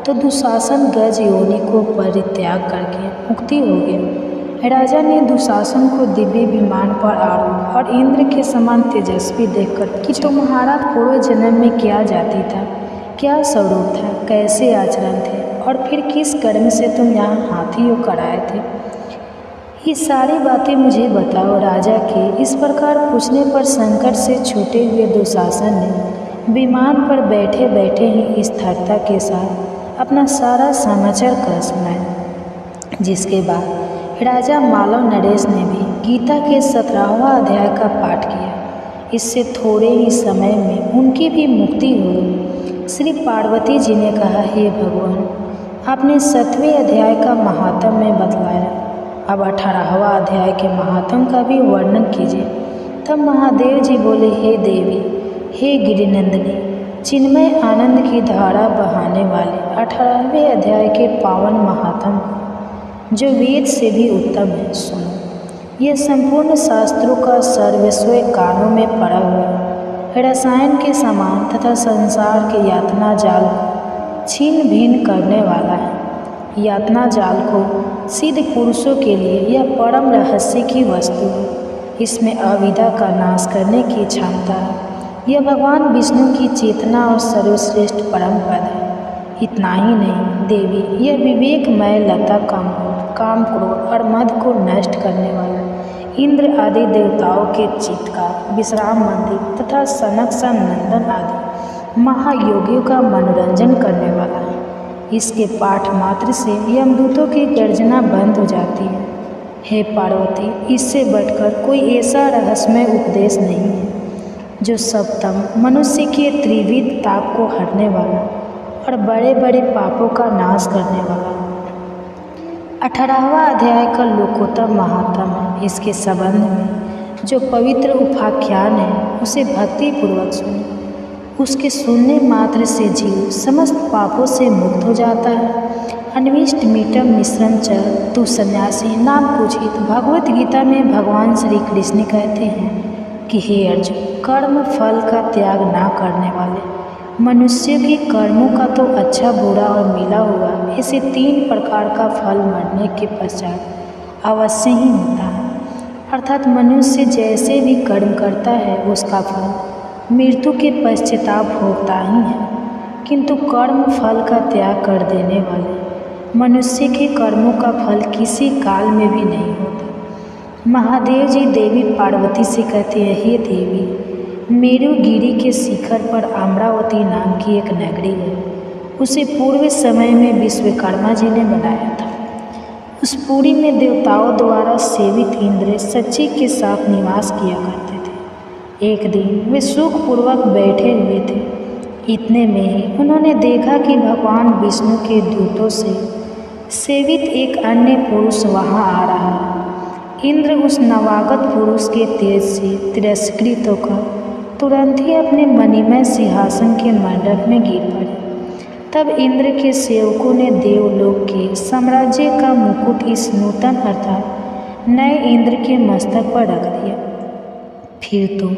तो दुशासन गज योनि को परित्याग करके मुक्ति हो गया। राजा ने दुशासन को दिव्य विमान पर आरूढ़ और इंद्र के समान तेजस्वी देखकर कि तुम्हारा पूर्व जन्म में क्या जाति था, क्या स्वरूप था, कैसे आचरण थे और फिर किस कर्म से तुम यहाँ हाथी होकर आए थे, ये सारी बातें मुझे बताओ। राजा के इस प्रकार पूछने पर संकट से छूटे हुए दुशासन ने विमान पर बैठे बैठे ही स्थिरता के साथ अपना सारा समाचार कह सुनाया। जिसके बाद राजा मालव नरेश ने भी गीता के 17वां अध्याय का पाठ किया। इससे थोड़े ही समय में उनकी भी मुक्ति हुई। श्री पार्वती जी ने कहा, हे भगवान, आपने 7वें अध्याय का महात्म में बतलाया, अब 18वां अध्याय के महात्म का भी वर्णन कीजिए। तब महादेव जी बोले, हे देवी, हे गिरिनंदिनी, चिन्मय आनंद की धारा बहाने वाले 18वें अध्याय के पावन महात्म को, जो वेद से भी उत्तम है, सुनो। यह संपूर्ण शास्त्रों का सर्वस्व कानों में पड़ा हुआ रसायन के समान तथा संसार के यातना जाल को छीन भिन्न करने वाला है। यातना जाल को सिद्ध पुरुषों के लिए यह परम रहस्य की वस्तु है। इसमें अविद्या का नाश करने की क्षमता है। यह भगवान विष्णु की चेतना और सर्वश्रेष्ठ परम पद है। इतना ही नहीं देवी, यह विवेकमय लता काम क्रोध और मद को नष्ट करने वाला इंद्र आदि देवताओं के चित्त का विश्राम मंदिर तथा सनक सनंदन आदि महायोगियों का मनोरंजन करने वाला है। इसके पाठ मात्र से यमदूतों की गर्जना बंद हो जाती है। हे पार्वती, इससे बढ़कर कोई ऐसा रहस्यमय उपदेश नहीं है जो सप्तम मनुष्य के त्रिविध ताप को हटने वाला और बड़े बड़े पापों का नाश करने वाला। 18वां अध्याय का लोकोत्तम महात्म है। इसके संबंध में जो पवित्र उपाख्यान है उसे भक्ति पूर्वक सुने। उसके सुनने मात्र से जीव समस्त पापों से मुक्त हो जाता है। अन्विष्ट मीटम मिश्रम च तू सन्यासी नाम पूछित। भगवत गीता में भगवान श्री कृष्ण कहते हैं कि हे अर्जुन, कर्म फल का त्याग ना करने वाले मनुष्य के कर्मों का तो अच्छा बुरा और मिला हुआ ऐसे 3 प्रकार का फल मरने के पश्चात अवश्य ही होता है। अर्थात मनुष्य जैसे भी कर्म करता है उसका फल मृत्यु के पश्चाताप भोगता ही है, किंतु कर्म फल का त्याग कर देने वाले मनुष्य के कर्मों का फल किसी काल में भी नहीं होता। महादेव जी देवी पार्वती से कहते हैं, हे देवी, मेरुगिरी के शिखर पर अमरावती नाम की एक नगरी है। उसे पूर्व समय में विश्वकर्मा जी ने बनाया था। उस पुरी में देवताओं द्वारा सेवित इंद्र सच्ची के साथ निवास किया करते थे। एक दिन वे सुखपूर्वक बैठे हुए थे। इतने में ही उन्होंने देखा कि भगवान विष्णु के दूतों से सेवित एक अन्य पुरुष वहाँ आ रहा है। इंद्र उस नवागत पुरुष के तेज से तिरस्कृत होकर तुरंत ही अपने मणिमय सिंहासन के मंडप में गिर पड़े। तब इंद्र के सेवकों ने देवलोक के साम्राज्य का मुकुट इस नूतन अर्थात नए इंद्र के मस्तक पर रख दिया। फिर तो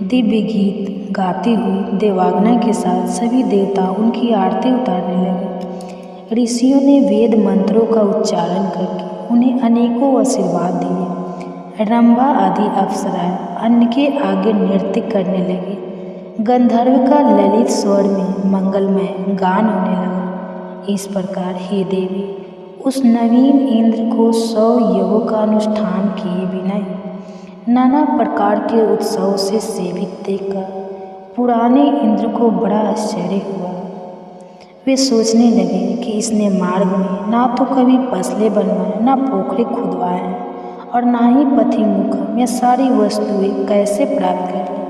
दिव्य गीत गाती हुई देवांगना के साथ सभी देवता उनकी आरती उतारने लगे। ऋषियों ने वेद मंत्रों का उच्चारण करके उन्हें अनेकों आशीर्वाद दिए। रंभा आदि अप्सराएं अन्न के आगे नृत्य करने लगी। गंधर्व का ललित स्वर में मंगलमय गान होने लगा। इस प्रकार हे देवी, उस नवीन इंद्र को 100 यज्ञों का अनुष्ठान किए बिना ही नाना प्रकार के उत्सव से सेवित देखकर पुराने इंद्र को बड़ा आश्चर्य हुआ। वे सोचने लगे कि इसने मार्ग में ना तो कभी फसलें बनवाए, ना पोखरे खुदवाए हैं, और ना ही पथिमुख में सारी वस्तुएं कैसे प्राप्त कर ली।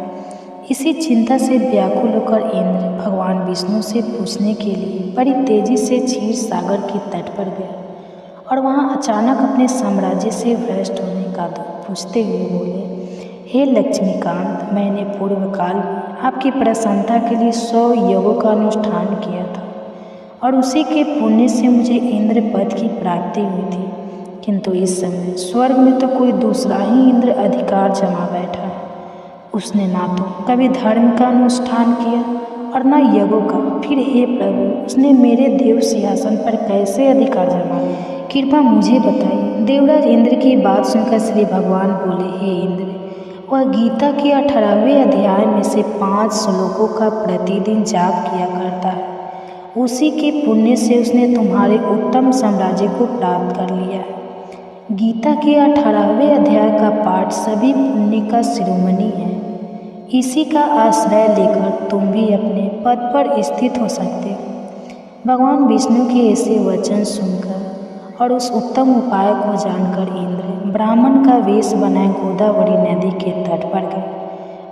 इसी चिंता से व्याकुल होकर इंद्र भगवान विष्णु से पूछने के लिए बड़ी तेजी से क्षीर सागर के तट पर गया और वहां अचानक अपने साम्राज्य से भ्रष्ट होने का दुख पूछते हुए बोले, हे लक्ष्मीकांत, मैंने पूर्व काल में आपकी प्रसन्नता के लिए 100 यज्ञों का अनुष्ठान किया था और उसी के पुण्य से मुझे इंद्र पद की प्राप्ति हुई थी, किंतु इस समय स्वर्ग में तो कोई दूसरा ही इंद्र अधिकार जमा बैठा है। उसने ना तो कभी धर्म का अनुष्ठान किया और न यज्ञों का। फिर हे प्रभु, उसने मेरे देव सिंहासन पर कैसे अधिकार जमा? कृपा मुझे बताइए। देवराज इंद्र की बात सुनकर श्री भगवान बोले, हे इंद्र, वह गीता के 18वें अध्याय में से 5 श्लोकों का प्रतिदिन जाप किया करता है। उसी के पुण्य से उसने तुम्हारे उत्तम साम्राज्य को प्राप्त कर लिया है। गीता के 18वें अध्याय का पाठ सभी पुण्य का शिरोमणि है। इसी का आश्रय लेकर तुम भी अपने पद पर स्थित हो सकते हो। भगवान विष्णु के ऐसे वचन सुनकर और उस उत्तम उपाय को जानकर इंद्र ब्राह्मण का वेश बनाए गोदावरी नदी के तट पर गए।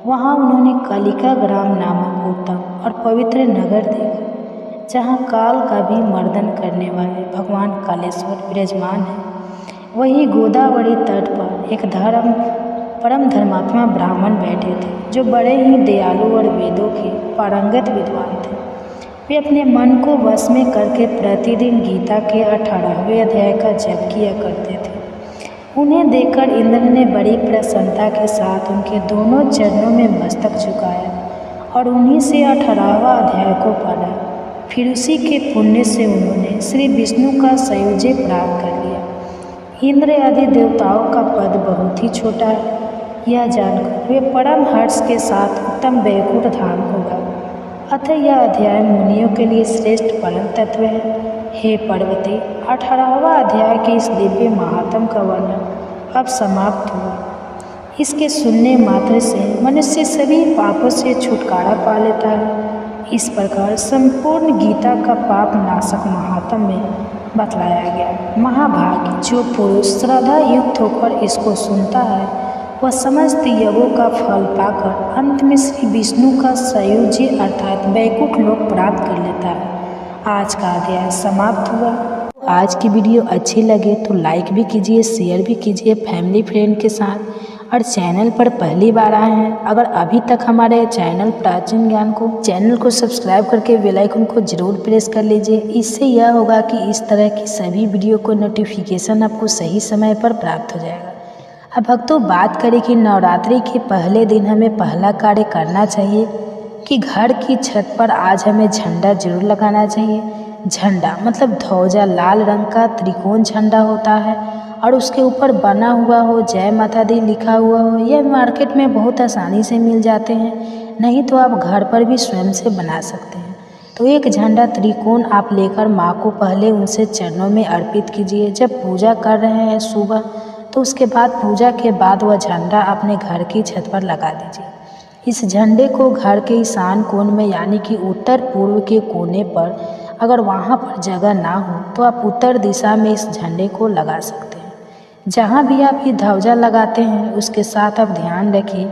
वहाँ उन्होंने कलिका ग्राम नामक उत्तम और पवित्र नगर देखा, जहाँ काल का भी मर्दन करने वाले भगवान कालेश्वर विराजमान है। वही गोदावरी तट पर एक परम धर्मात्मा ब्राह्मण बैठे थे, जो बड़े ही दयालु और वेदों के पारंगत विद्वान थे। वे अपने मन को वश में करके प्रतिदिन गीता के 18वें अध्याय का जप किया करते थे। उन्हें देखकर इंद्र ने बड़ी प्रसन्नता के साथ उनके दोनों चरणों में मस्तक झुकाया और उन्हीं से 18वां अध्याय को पढ़ा। फिर उसी के पुण्य से उन्होंने श्री विष्णु का सायुज्य प्राप्त कर लिया। इंद्र आदि देवताओं का पद बहुत ही छोटा है, यह जानकर वे परम हर्ष के साथ उत्तम वैकुंठ धाम को गए। अतः यह अध्याय मुनियों के लिए श्रेष्ठ परम तत्व है। हे पार्वती, 18वां अध्याय के इस दिव्य महात्म का वर्णन अब समाप्त हुआ। इसके सुनने मात्र से मनुष्य सभी पापों से छुटकारा पा लेता है। इस प्रकार संपूर्ण गीता का पाप नाशक महात्म में बतलाया गया। महाभागी जो पुरुष श्रद्धा युक्त होकर इसको सुनता है, वह समस्त यज्ञों का फल पाकर अंत में श्री विष्णु का सायुज्य अर्थात वैकुंठ लोक प्राप्त कर लेता है। आज का अध्याय समाप्त हुआ। आज की वीडियो अच्छी लगे तो लाइक भी कीजिए, शेयर भी कीजिए फैमिली फ्रेंड के साथ। और चैनल पर पहली बार आए हैं, अगर अभी तक हमारे चैनल प्राचीन ज्ञान को सब्सक्राइब करके बेल आइकन को जरूर प्रेस कर लीजिए। इससे यह होगा कि इस तरह की सभी वीडियो को नोटिफिकेशन आपको सही समय पर प्राप्त हो जाएगा। अब भक्तों, बात करें कि नवरात्रि के पहले दिन हमें पहला कार्य करना चाहिए कि घर की छत पर आज हमें झंडा जरूर लगाना चाहिए। झंडा मतलब ध्वजा, लाल रंग का त्रिकोण झंडा होता है और उसके ऊपर बना हुआ हो, जय माता दी लिखा हुआ हो। यह मार्केट में बहुत आसानी से मिल जाते हैं, नहीं तो आप घर पर भी स्वयं से बना सकते हैं। तो एक झंडा त्रिकोण आप लेकर माँ को पहले उनसे चरणों में अर्पित कीजिए। जब पूजा कर रहे हैं सुबह, तो उसके बाद पूजा के बाद वह झंडा अपने घर की छत पर लगा दीजिए। इस झंडे को घर के ईशान कोण में यानी कि उत्तर पूर्व के कोने पर, अगर वहाँ पर जगह ना हो तो आप उत्तर दिशा में इस झंडे को लगा सकते हैं। जहाँ भी आप ये ध्वजा लगाते हैं, उसके साथ आप ध्यान रखिए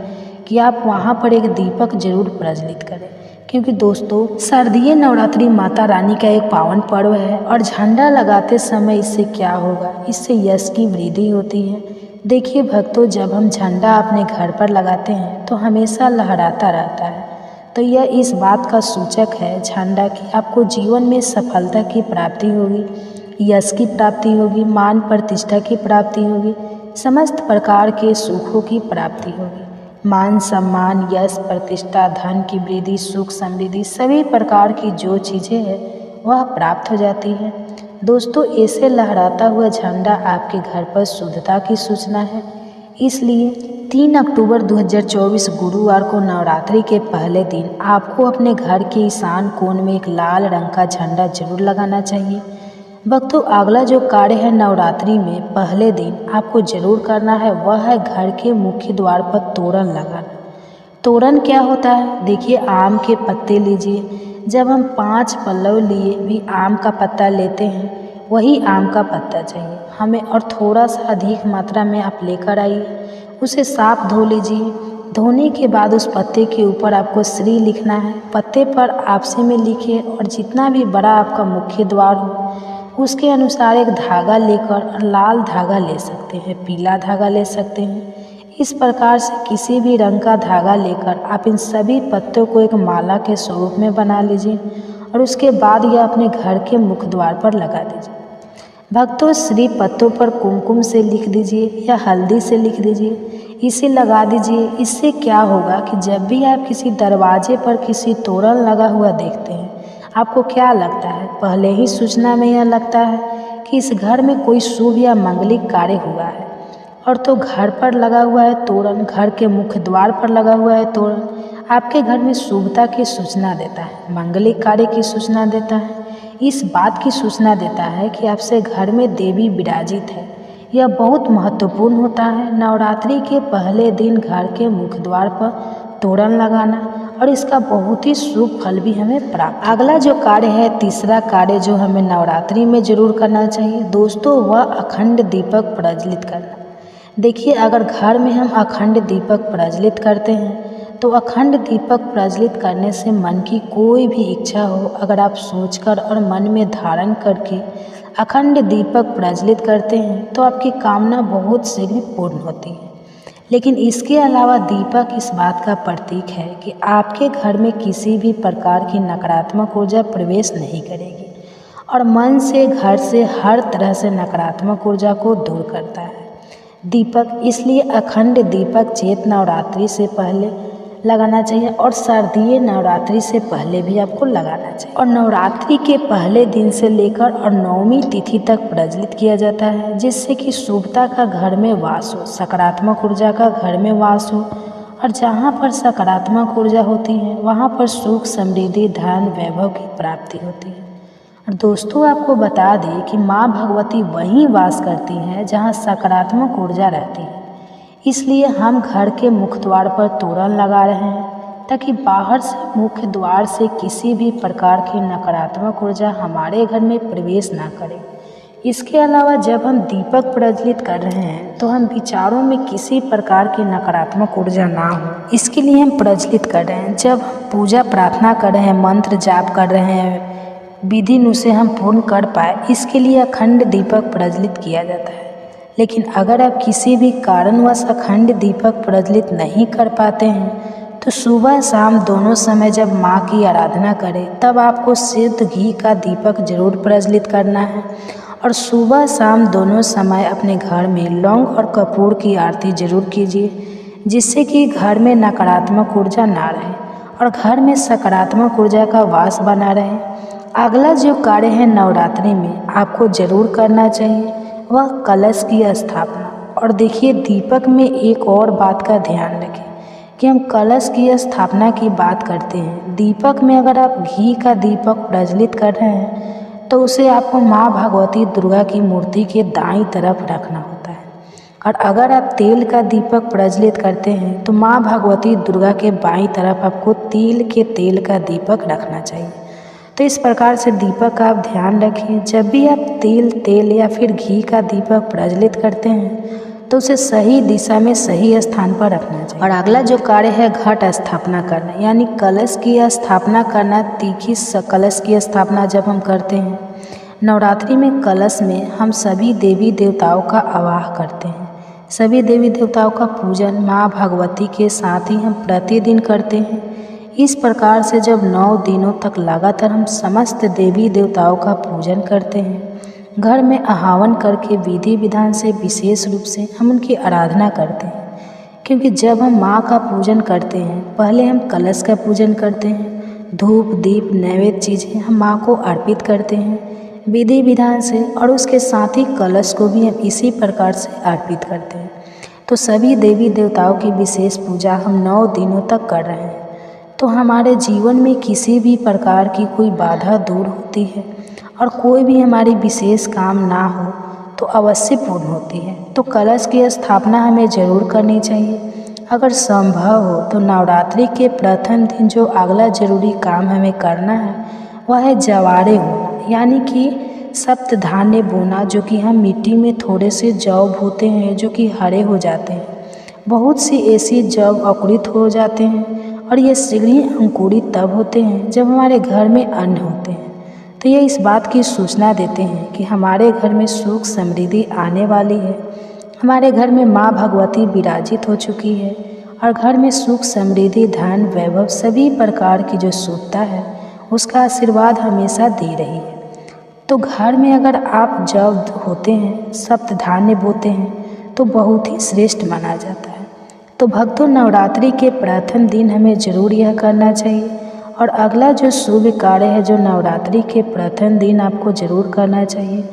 कि आप वहाँ पर एक दीपक जरूर प्रज्वलित करें, क्योंकि दोस्तों शारदीय नवरात्रि माता रानी का एक पावन पर्व है। और झंडा लगाते समय इससे क्या होगा, इससे यश की वृद्धि होती है। देखिए भक्तों, जब हम झंडा अपने घर पर लगाते हैं तो हमेशा लहराता रहता है, तो यह इस बात का सूचक है झंडा कि आपको जीवन में सफलता की प्राप्ति होगी, यश की प्राप्ति होगी, मान प्रतिष्ठा की प्राप्ति होगी। समस्त प्रकार के सुखों की प्राप्ति होगी। मान सम्मान, यश, प्रतिष्ठा, धन की वृद्धि, सुख, समृद्धि, सभी प्रकार की जो चीज़ें हैं वह प्राप्त हो जाती है। दोस्तों, ऐसे लहराता हुआ झंडा आपके घर पर शुद्धता की सूचना है। इसलिए 3 अक्टूबर 2024 गुरुवार को नवरात्रि के पहले दिन आपको अपने घर के ईशान कोण में एक लाल रंग का झंडा जरूर लगाना चाहिए। भक्तों, अगला जो कार्य है नवरात्रि में पहले दिन आपको जरूर करना है वह है घर के मुख्य द्वार पर तोरण लगाना। तोरण क्या होता है? देखिए, आम के पत्ते लीजिए। जब हम 5 पल्लव लिए भी आम का पत्ता लेते हैं, वही आम का पत्ता चाहिए हमें, और थोड़ा सा अधिक मात्रा में आप लेकर आइए। उसे साफ धो लीजिए। धोने के बाद उस पत्ते के ऊपर आपको श्री लिखना है। पत्ते पर आपसे में लिखिए, और जितना भी बड़ा आपका मुख्य द्वार हो उसके अनुसार एक धागा लेकर, लाल धागा ले सकते हैं, पीला धागा ले सकते हैं। इस प्रकार से किसी भी रंग का धागा लेकर आप इन सभी पत्तों को एक माला के स्वरूप में बना लीजिए, और उसके बाद यह अपने घर के मुख्य द्वार पर लगा दीजिए। भक्तों, श्री पत्तों पर कुमकुम से लिख दीजिए या हल्दी से लिख दीजिए, इसे लगा दीजिए। इससे क्या होगा कि जब भी आप किसी दरवाजे पर किसी तोरण लगा हुआ देखते हैं, आपको क्या लगता है? पहले ही सूचना में यह लगता है कि इस घर में कोई शुभ या मंगलिक कार्य हुआ है। और तो घर पर लगा हुआ है तोरण, घर के मुख्य द्वार पर लगा हुआ है तोरण, आपके घर में शुभता की सूचना देता है, मंगलिक कार्य की सूचना देता है। इस बात की सूचना देता है कि आपसे घर में देवी विराजित है। यह बहुत महत्वपूर्ण होता है नवरात्रि के पहले दिन घर के मुख्य द्वार पर तोरण लगाना, और इसका बहुत ही शुभ फल भी हमें प्राप्त। अगला जो कार्य है, तीसरा कार्य जो हमें नवरात्रि में जरूर करना चाहिए दोस्तों, वह अखंड दीपक प्रज्वलित करना। देखिए, अगर घर में हम अखंड दीपक प्रज्वलित करते हैं तो अखंड दीपक प्रज्वलित करने से मन की कोई भी इच्छा हो, अगर आप सोचकर और मन में धारण करके अखंड दीपक प्रज्वलित करते हैं तो आपकी कामना बहुत शीघ्र पूर्ण होती है। लेकिन इसके अलावा दीपक इस बात का प्रतीक है कि आपके घर में किसी भी प्रकार की नकारात्मक ऊर्जा प्रवेश नहीं करेगी, और मन से, घर से हर तरह से नकारात्मक ऊर्जा को दूर करता है दीपक। इसलिए अखंड दीपक चैत नवरात्रि से पहले लगाना चाहिए, और शारदीय नवरात्रि से पहले भी आपको लगाना चाहिए। और नवरात्रि के पहले दिन से लेकर और 9वीं तिथि तक प्रज्वलित किया जाता है, जिससे कि शुभता का घर में वास हो, सकारात्मक ऊर्जा का घर में वास हो। और जहाँ पर सकारात्मक ऊर्जा होती है वहाँ पर सुख, समृद्धि, धन, वैभव की प्राप्ति होती है। और दोस्तों, आपको बता दें कि माँ भगवती वहीं वास करती हैं जहाँ सकारात्मक ऊर्जा रहती है। इसलिए हम घर के मुख्य द्वार पर तोरण लगा रहे हैं ताकि बाहर से, मुख्य द्वार से किसी भी प्रकार की नकारात्मक ऊर्जा हमारे घर में प्रवेश ना करे। इसके अलावा जब हम दीपक प्रज्वलित कर रहे हैं तो हम विचारों में किसी प्रकार की नकारात्मक ऊर्जा ना हो, इसके लिए हम प्रज्वलित कर रहे हैं। जब पूजा प्रार्थना कर रहे हैं, मंत्र जाप कर रहे हैं, विधि उसे हम पूर्ण कर पाए, इसके लिए अखंड दीपक प्रज्वलित किया जाता है। लेकिन अगर आप किसी भी कारणवश अखंड दीपक प्रज्वलित नहीं कर पाते हैं तो सुबह शाम दोनों समय जब माँ की आराधना करें तब आपको शुद्ध घी का दीपक जरूर प्रज्वलित करना है। और सुबह शाम दोनों समय अपने घर में लौंग और कपूर की आरती जरूर कीजिए, जिससे कि घर में नकारात्मक ऊर्जा ना रहे और घर में सकारात्मक ऊर्जा का वास बना रहे। अगला जो कार्य है नवरात्रि में आपको जरूर करना चाहिए वह कलश की स्थापना। और देखिए, दीपक में एक और बात का ध्यान रखें कि हम कलश की स्थापना की बात करते हैं। दीपक में अगर आप घी का दीपक प्रज्वलित कर रहे हैं तो उसे आपको माँ भगवती दुर्गा की मूर्ति के दाईं तरफ रखना होता है, और अगर आप तेल का दीपक प्रज्वलित करते हैं तो माँ भगवती दुर्गा के बाईं तरफ आपको तिल के तेल का दीपक रखना चाहिए। तो इस प्रकार से दीपक का आप ध्यान रखिए। जब भी आप तेल या फिर घी का दीपक प्रज्वलित करते हैं तो उसे सही दिशा में, सही स्थान पर रखना चाहिए। और अगला जो कार्य है घट स्थापना करना, यानी कलश की स्थापना करना। तीखी कलश की स्थापना जब हम करते हैं नवरात्रि में, कलश में हम सभी देवी देवताओं का आवाहन करते हैं। सभी देवी देवताओं का पूजन माँ भगवती के साथ ही हम प्रतिदिन करते हैं। इस प्रकार से जब 9 दिनों तक लगातार हम समस्त देवी देवताओं का पूजन करते हैं, घर में आह्वान करके विधि विधान से विशेष रूप से हम उनकी आराधना करते हैं। क्योंकि जब हम माँ का पूजन करते हैं, पहले हम कलश का पूजन करते हैं, धूप दीप नैवेद्य चीज़ें हम माँ को अर्पित करते हैं विधि विधान से, और उसके साथ ही कलश को भी हम इसी प्रकार से अर्पित करते हैं। तो सभी देवी देवताओं की विशेष पूजा हम 9 दिनों तक कर रहे हैं। तो हमारे जीवन में किसी भी प्रकार की कोई बाधा दूर होती है और कोई भी हमारी विशेष काम ना हो तो अवश्य पूर्ण होती है। तो कलश की स्थापना हमें ज़रूर करनी चाहिए। अगर संभव हो तो नवरात्रि के प्रथम दिन जो अगला जरूरी काम हमें करना है वह है जवारे होना, यानी कि सप्त धान्य बोना, जो कि हम मिट्टी में थोड़े से जौ बोते हैं जो कि हरे हो जाते हैं। बहुत सी ऐसी जौ अंकुरित हो जाते हैं और ये शीघ्र ही अंकुरित तब होते हैं जब हमारे घर में अन्न होते हैं। तो ये इस बात की सूचना देते हैं कि हमारे घर में सुख समृद्धि आने वाली है। हमारे घर में माँ भगवती विराजित हो चुकी है और घर में सुख समृद्धि धन वैभव सभी प्रकार की जो शुद्धता है उसका आशीर्वाद हमेशा दे रही है। तो घर में अगर आप जब होते हैं, सप्त धान्य बोते हैं तो बहुत ही श्रेष्ठ माना जाता है। तो भक्तों, नवरात्रि के प्रथम दिन हमें जरूर यह करना चाहिए। और अगला जो शुभ कार्य है जो नवरात्रि के प्रथम दिन आपको जरूर करना चाहिए।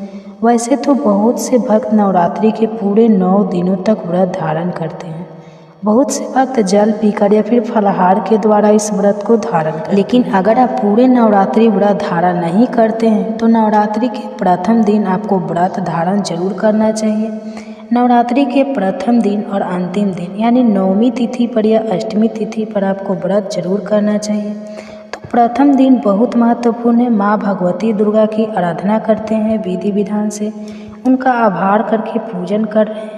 वैसे तो बहुत से भक्त नवरात्रि के पूरे 9 दिनों तक व्रत धारण करते हैं। बहुत से भक्त जल पीकर या फिर फलाहार के द्वारा इस व्रत को धारण करते हैं। लेकिन अगर आप पूरे नवरात्रि व्रत धारण नहीं करते हैं तो नवरात्रि के प्रथम दिन आपको व्रत धारण जरूर करना चाहिए। नवरात्रि के प्रथम दिन और अंतिम दिन यानी 9वीं तिथि पर या अष्टमी तिथि पर आपको व्रत जरूर करना चाहिए। तो प्रथम दिन बहुत महत्वपूर्ण है। माँ भगवती दुर्गा की आराधना करते हैं विधि विधान से, उनका आभार करके पूजन कर रहे हैं।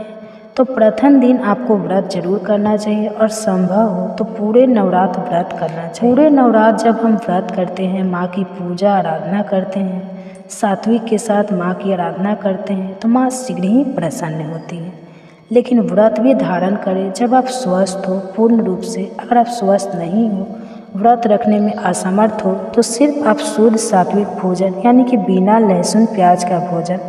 तो प्रथम दिन आपको व्रत जरूर करना चाहिए और संभव हो तो पूरे नवरात्र व्रत करना चाहिए। पूरे नवरात्र जब हम व्रत करते हैं, माँ की पूजा आराधना करते हैं, सात्विक के साथ माँ की आराधना करते हैं तो माँ शीघ्र ही प्रसन्न होती है। लेकिन व्रत भी धारण करें जब आप स्वस्थ हो पूर्ण रूप से। अगर आप स्वस्थ नहीं हो, व्रत रखने में असमर्थ हो, तो सिर्फ आप शुद्ध सात्विक भोजन यानी कि बिना लहसुन प्याज का भोजन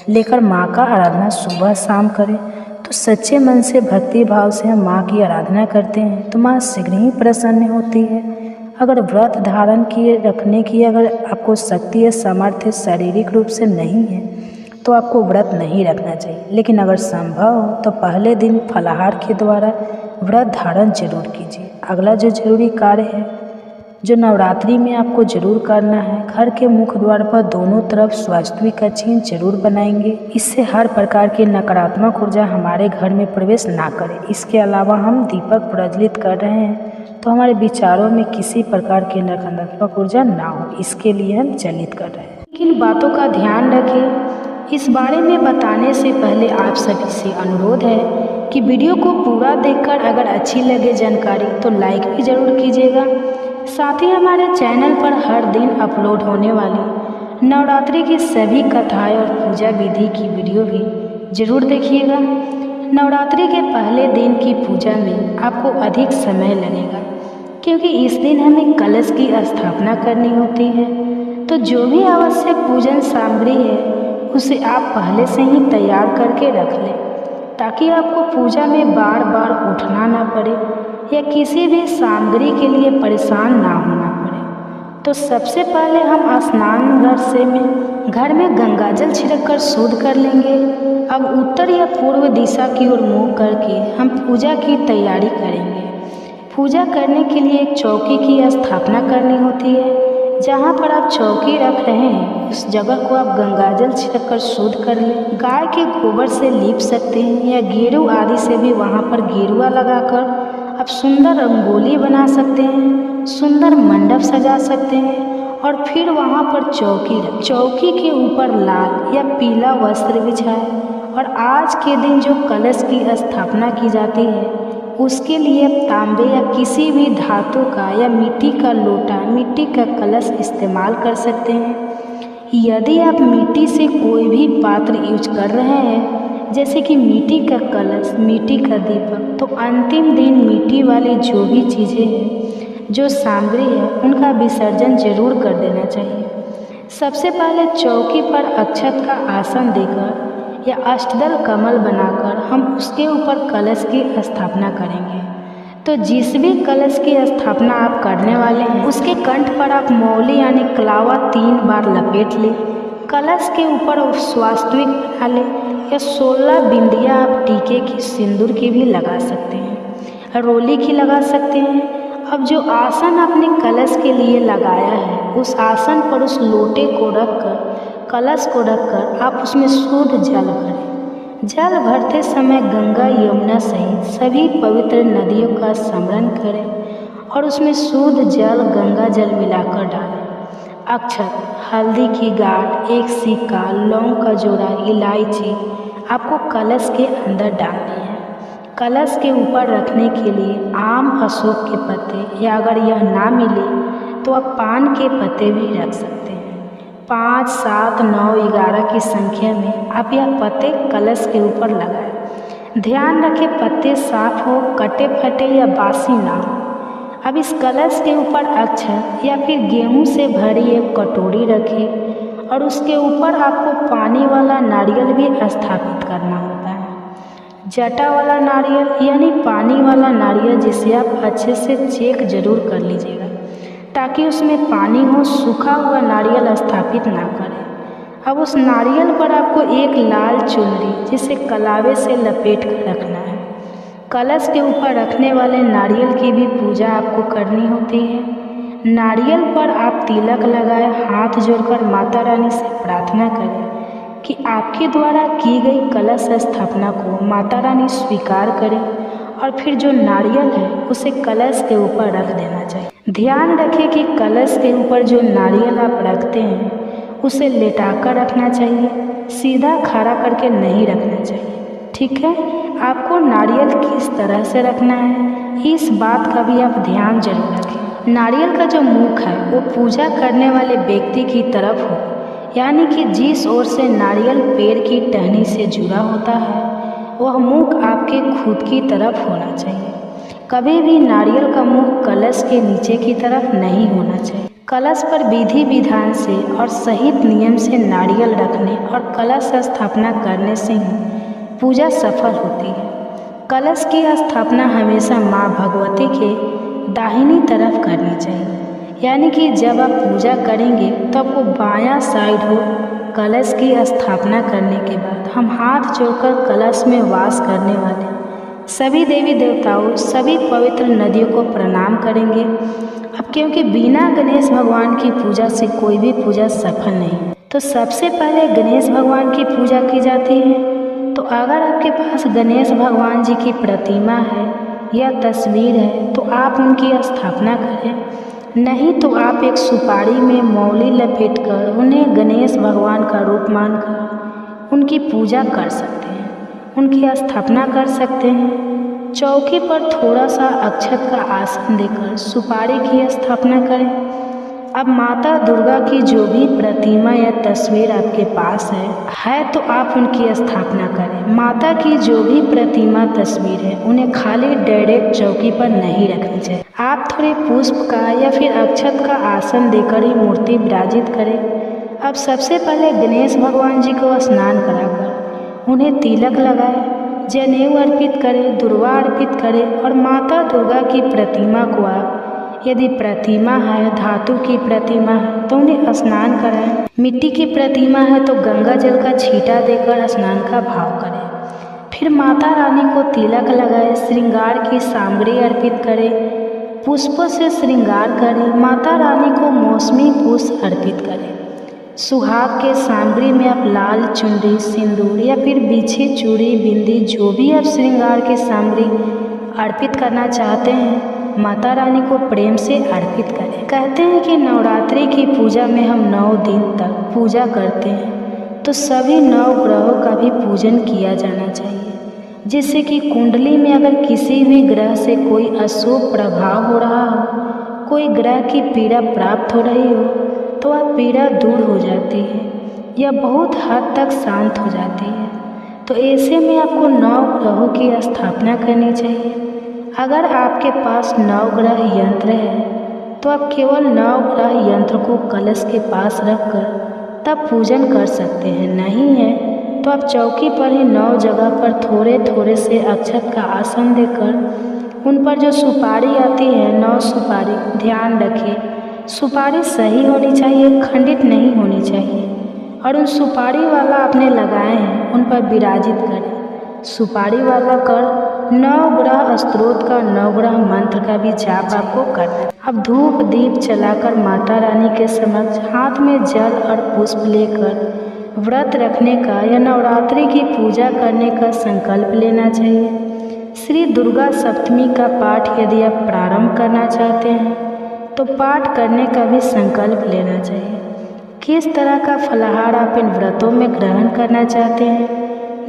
लेकर माँ का आराधना सुबह शाम करें। तो सच्चे मन से भक्ति भाव से हम माँ की आराधना करते हैं तो माँ शीघ्र ही प्रसन्न होती है। अगर व्रत धारण किए रखने की अगर आपको शक्ति या सामर्थ्य शारीरिक रूप से नहीं है तो आपको व्रत नहीं रखना चाहिए। लेकिन अगर संभव हो तो पहले दिन फलाहार के द्वारा व्रत धारण जरूर कीजिए। अगला जो जरूरी कार्य है जो नवरात्रि में आपको जरूर करना है, घर के मुख्य द्वार पर दोनों तरफ स्वास्तिक का चिन्ह जरूर बनाएंगे। इससे हर प्रकार की नकारात्मक ऊर्जा हमारे घर में प्रवेश ना करे। इसके अलावा हम दीपक प्रज्वलित कर रहे हैं तो हमारे विचारों में किसी प्रकार की नकारात्मक ऊर्जा ना हो, इसके लिए हम चलित कर रहे हैं। किन बातों का ध्यान रखें, इस बारे में बताने से पहले आप सभी से अनुरोध है कि वीडियो को पूरा देखकर अगर अच्छी लगे जानकारी तो लाइक भी ज़रूर कीजिएगा। साथ ही हमारे चैनल पर हर दिन अपलोड होने वाली नवरात्रि की सभी कथाएं और पूजा विधि की वीडियो भी जरूर देखिएगा। नवरात्रि के पहले दिन की पूजा में आपको अधिक समय लगेगा क्योंकि इस दिन हमें कलश की स्थापना करनी होती है। तो जो भी आवश्यक पूजन सामग्री है उसे आप पहले से ही तैयार करके रख लें ताकि आपको पूजा में बार बार उठना ना पड़े या किसी भी सामग्री के लिए परेशान ना होना पड़े। तो सबसे पहले हम स्नान घर में गंगा जल छिड़क कर शुद्ध कर लेंगे। अब उत्तर या पूर्व दिशा की ओर मुँह करके हम पूजा की तैयारी करेंगे। पूजा करने के लिए एक चौकी की स्थापना करनी होती है। जहाँ पर आप चौकी रख रहे हैं उस जगह को आप गंगाजल छिड़क कर शुद्ध कर लें। गाय के गोबर से लीप सकते हैं या गेरू आदि से भी वहाँ पर गेरुआ लगाकर आप सुंदर रंगोली बना सकते हैं, सुंदर मंडप सजा सकते हैं और फिर वहाँ पर चौकी के ऊपर लाल या पीला वस्त्र बिछाएं। और आज के दिन जो कलश की स्थापना की जाती है उसके लिए तांबे या किसी भी धातु का या मिट्टी का लोटा, मिट्टी का कलश इस्तेमाल कर सकते हैं। यदि आप मिट्टी से कोई भी पात्र यूज कर रहे हैं जैसे कि मिट्टी का कलश, मिट्टी का दीपक, तो अंतिम दिन मिट्टी वाली जो भी चीज़ें हैं, जो सामग्री है, उनका विसर्जन जरूर कर देना चाहिए। सबसे पहले चौकी पर अक्षत का आसन देकर या अष्टदल कमल बनाकर हम उसके ऊपर कलश की स्थापना करेंगे। तो जिस भी कलश की स्थापना आप करने वाले हैं उसके कंठ पर आप मौली यानी कलावा 3 बार लपेट लें। कलश के ऊपर स्वास्तिक बना लें या 16 बिंदियाँ आप टीके की सिंदूर की भी लगा सकते हैं, रोली की लगा सकते हैं। अब जो आसन आपने कलश के लिए लगाया है उस आसन पर उस लोटे को रखकर, कलश को रखकर आप उसमें शुद्ध जल भरें। जल भरते समय गंगा यमुना सहित सभी पवित्र नदियों का स्मरण करें और उसमें शुद्ध जल गंगा जल मिलाकर डालें। अक्षत, हल्दी की गांठ, एक सिक्का, लौंग का जोड़ा, इलायची आपको कलश के अंदर डालनी है। कलश के ऊपर रखने के लिए आम, अशोक के पत्ते या अगर यह ना मिले तो आप पान के पत्ते भी रख सकते हैं। 5, 7, 9, 11 की संख्या में आप यह पत्ते कलश के ऊपर लगाएं। ध्यान रखें पत्ते साफ हो, कटे फटे या बासी ना हो। अब इस कलश के ऊपर अक्षत या फिर गेहूं से भरी एक कटोरी रखें और उसके ऊपर आपको पानी वाला नारियल भी स्थापित करना होता है। जटा वाला नारियल यानी पानी वाला नारियल जिसे आप अच्छे से चेक जरूर कर लीजिएगा ताकि उसमें पानी हो, सूखा हुआ नारियल स्थापित ना करें। अब उस नारियल पर आपको एक लाल चुनरी जिसे कलावे से लपेट कर रखना है। कलश के ऊपर रखने वाले नारियल की भी पूजा आपको करनी होती है। नारियल पर आप तिलक लगाए, हाथ जोड़कर माता रानी से प्रार्थना करें कि आपके द्वारा की गई कलश स्थापना को माता रानी स्वीकार करें और फिर जो नारियल है उसे कलश के ऊपर रख देना चाहिए। ध्यान रखें कि कलश के ऊपर जो नारियल आप रखते हैं उसे लेटाकर रखना चाहिए, सीधा खड़ा करके नहीं रखना चाहिए। ठीक है, आपको नारियल किस तरह से रखना है इस बात का भी आप ध्यान जरूर रखें। नारियल का जो मुख है वो पूजा करने वाले व्यक्ति की तरफ हो, यानी कि जिस ओर से नारियल पेड़ की टहनी से जुड़ा होता है वह मुख आपके खुद की तरफ होना चाहिए। कभी भी नारियल का मुख कलश के नीचे की तरफ नहीं होना चाहिए। कलश पर विधि विधान से और सहित नियम से नारियल रखने और कलश स्थापना करने से ही पूजा सफल होती है। कलश की स्थापना हमेशा माँ भगवती के दाहिनी तरफ करनी चाहिए, यानी कि जब आप पूजा करेंगे तब वो बायां साइड हो। कलश की स्थापना करने के बाद हम हाथ जोड़कर कलश में वास करने वाले सभी देवी देवताओं, सभी पवित्र नदियों को प्रणाम करेंगे। अब क्योंकि बिना गणेश भगवान की पूजा से कोई भी पूजा सफल नहीं, तो सबसे पहले गणेश भगवान की पूजा की जाती है। तो अगर आपके पास गणेश भगवान जी की प्रतिमा है या तस्वीर है तो आप उनकी स्थापना करें, नहीं तो आप एक सुपारी में मौली लपेटकर उन्हें गणेश भगवान का रूप मानकर उनकी पूजा कर सकते हैं, उनकी स्थापना कर सकते हैं। चौकी पर थोड़ा सा अक्षत का आसन देकर सुपारी की स्थापना करें। अब माता दुर्गा की जो भी प्रतिमा या तस्वीर आपके पास है तो आप उनकी स्थापना करें। माता की जो भी प्रतिमा तस्वीर है उन्हें खाली डायरेक्ट चौकी पर नहीं रखनी चाहिए। आप थोड़े पुष्प का या फिर अक्षत का आसन देकर ही मूर्ति विराजित करें। अब सबसे पहले गणेश भगवान जी को स्नान कराकर उन्हें तिलक लगाएं, जनेऊ अर्पित करें, दुर्वा अर्पित करें और माता दुर्गा की प्रतिमा को आप, यदि प्रतिमा है, धातु की प्रतिमा है तो उन्हें स्नान कराएं। मिट्टी की प्रतिमा है तो गंगा जल का छींटा देकर स्नान का भाव करें। फिर माता रानी को तिलक लगाएं, श्रृंगार की सामग्री अर्पित करें, पुष्पों से श्रृंगार करें। माता रानी को मौसमी पुष्प अर्पित करें। सुहाग के सामग्री में आप लाल चुनरी, सिंदूर या फिर बिछी चूड़ी, बिंदी, जो भी आप श्रृंगार की सामग्री अर्पित करना चाहते हैं माता रानी को प्रेम से अर्पित करें। कहते हैं कि नवरात्रि की पूजा में हम 9 दिन तक पूजा करते हैं, तो सभी 9 ग्रहों का भी पूजन किया जाना चाहिए, जिससे कि कुंडली में अगर किसी भी ग्रह से कोई अशुभ प्रभाव हो रहा हो, कोई ग्रह की पीड़ा प्राप्त हो रही हो तो वह पीड़ा दूर हो जाती है या बहुत हद तक शांत हो जाती है। तो ऐसे में आपको 9 ग्रहों की स्थापना करनी चाहिए। अगर आपके पास 9 ग्रह यंत्र है तो आप केवल नवग्रह यंत्र को कलश के पास रखकर तब पूजन कर सकते हैं। नहीं है तो आप चौकी पर ही 9 जगह पर थोड़े थोड़े से अक्षत का आसन देकर उन पर जो सुपारी आती है 9 सुपारी, ध्यान रखिए सुपारी सही होनी चाहिए, खंडित नहीं होनी चाहिए। और उन सुपारी वाला आपने लगाए हैं उन पर विराजित करें। सुपारी वाला कर नवग्रह स्तोत्र का, नवग्रह मंत्र का भी जाप आपको करना है। अब धूप दीप जलाकर माता रानी के समक्ष हाथ में जल और पुष्प लेकर व्रत रखने का या नवरात्रि की पूजा करने का संकल्प लेना चाहिए। श्री दुर्गा सप्तमी का पाठ यदि आप प्रारंभ करना चाहते हैं तो पाठ करने का भी संकल्प लेना चाहिए। किस तरह का फलाहार आप इन व्रतों में ग्रहण करना चाहते हैं,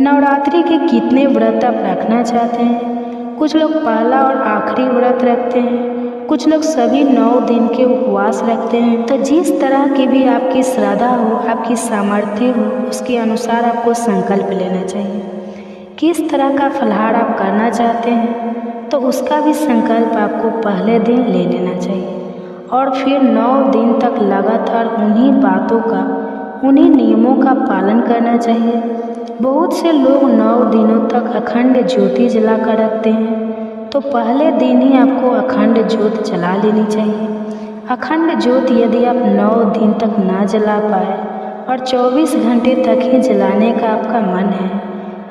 नवरात्रि के कितने व्रत आप रखना चाहते हैं। कुछ लोग पहला और आखिरी व्रत रखते हैं, कुछ लोग सभी 9 दिन के उपवास रखते हैं। तो जिस तरह की भी आपकी श्रद्धा हो, आपकी सामर्थ्य हो, उसके अनुसार आपको संकल्प लेना चाहिए। किस तरह का फलाहार आप करना चाहते हैं तो उसका भी संकल्प आपको पहले दिन ले लेना चाहिए और फिर 9 दिन तक लगातार उन्हीं बातों का, उन्हीं नियमों का पालन करना चाहिए। बहुत से लोग 9 दिनों तक अखंड ज्योति जलाकर रखते हैं, तो पहले दिन ही आपको अखंड ज्योत जला लेनी चाहिए। अखंड ज्योत यदि आप 9 दिन तक ना जला पाए और 24 घंटे तक ही जलाने का आपका मन है,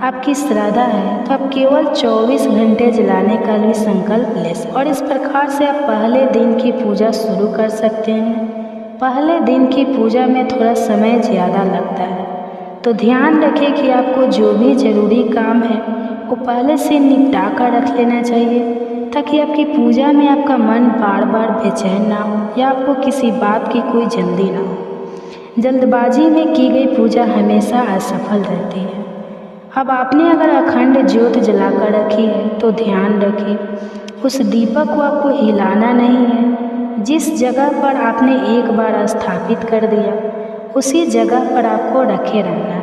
आपकी श्रद्धा है, तो आप केवल 24 घंटे जलाने का भी संकल्प ले सकते हैं। और इस प्रकार से आप पहले दिन की पूजा शुरू कर सकते हैं। पहले दिन की पूजा में थोड़ा समय ज़्यादा लगता है, तो ध्यान रखें कि आपको जो भी ज़रूरी काम है वो पहले से निपटा कर रख लेना चाहिए, ताकि आपकी पूजा में आपका मन बार बार बेचैन ना हो या आपको किसी बात की कोई जल्दी ना हो। जल्दबाजी में की गई पूजा हमेशा असफल रहती है। अब आपने अगर अखंड ज्योत जलाकर रखी है तो ध्यान रखें उस दीपक को आपको हिलाना नहीं है। जिस जगह पर आपने एक बार स्थापित कर दिया उसी जगह पर आपको रखे रहना है।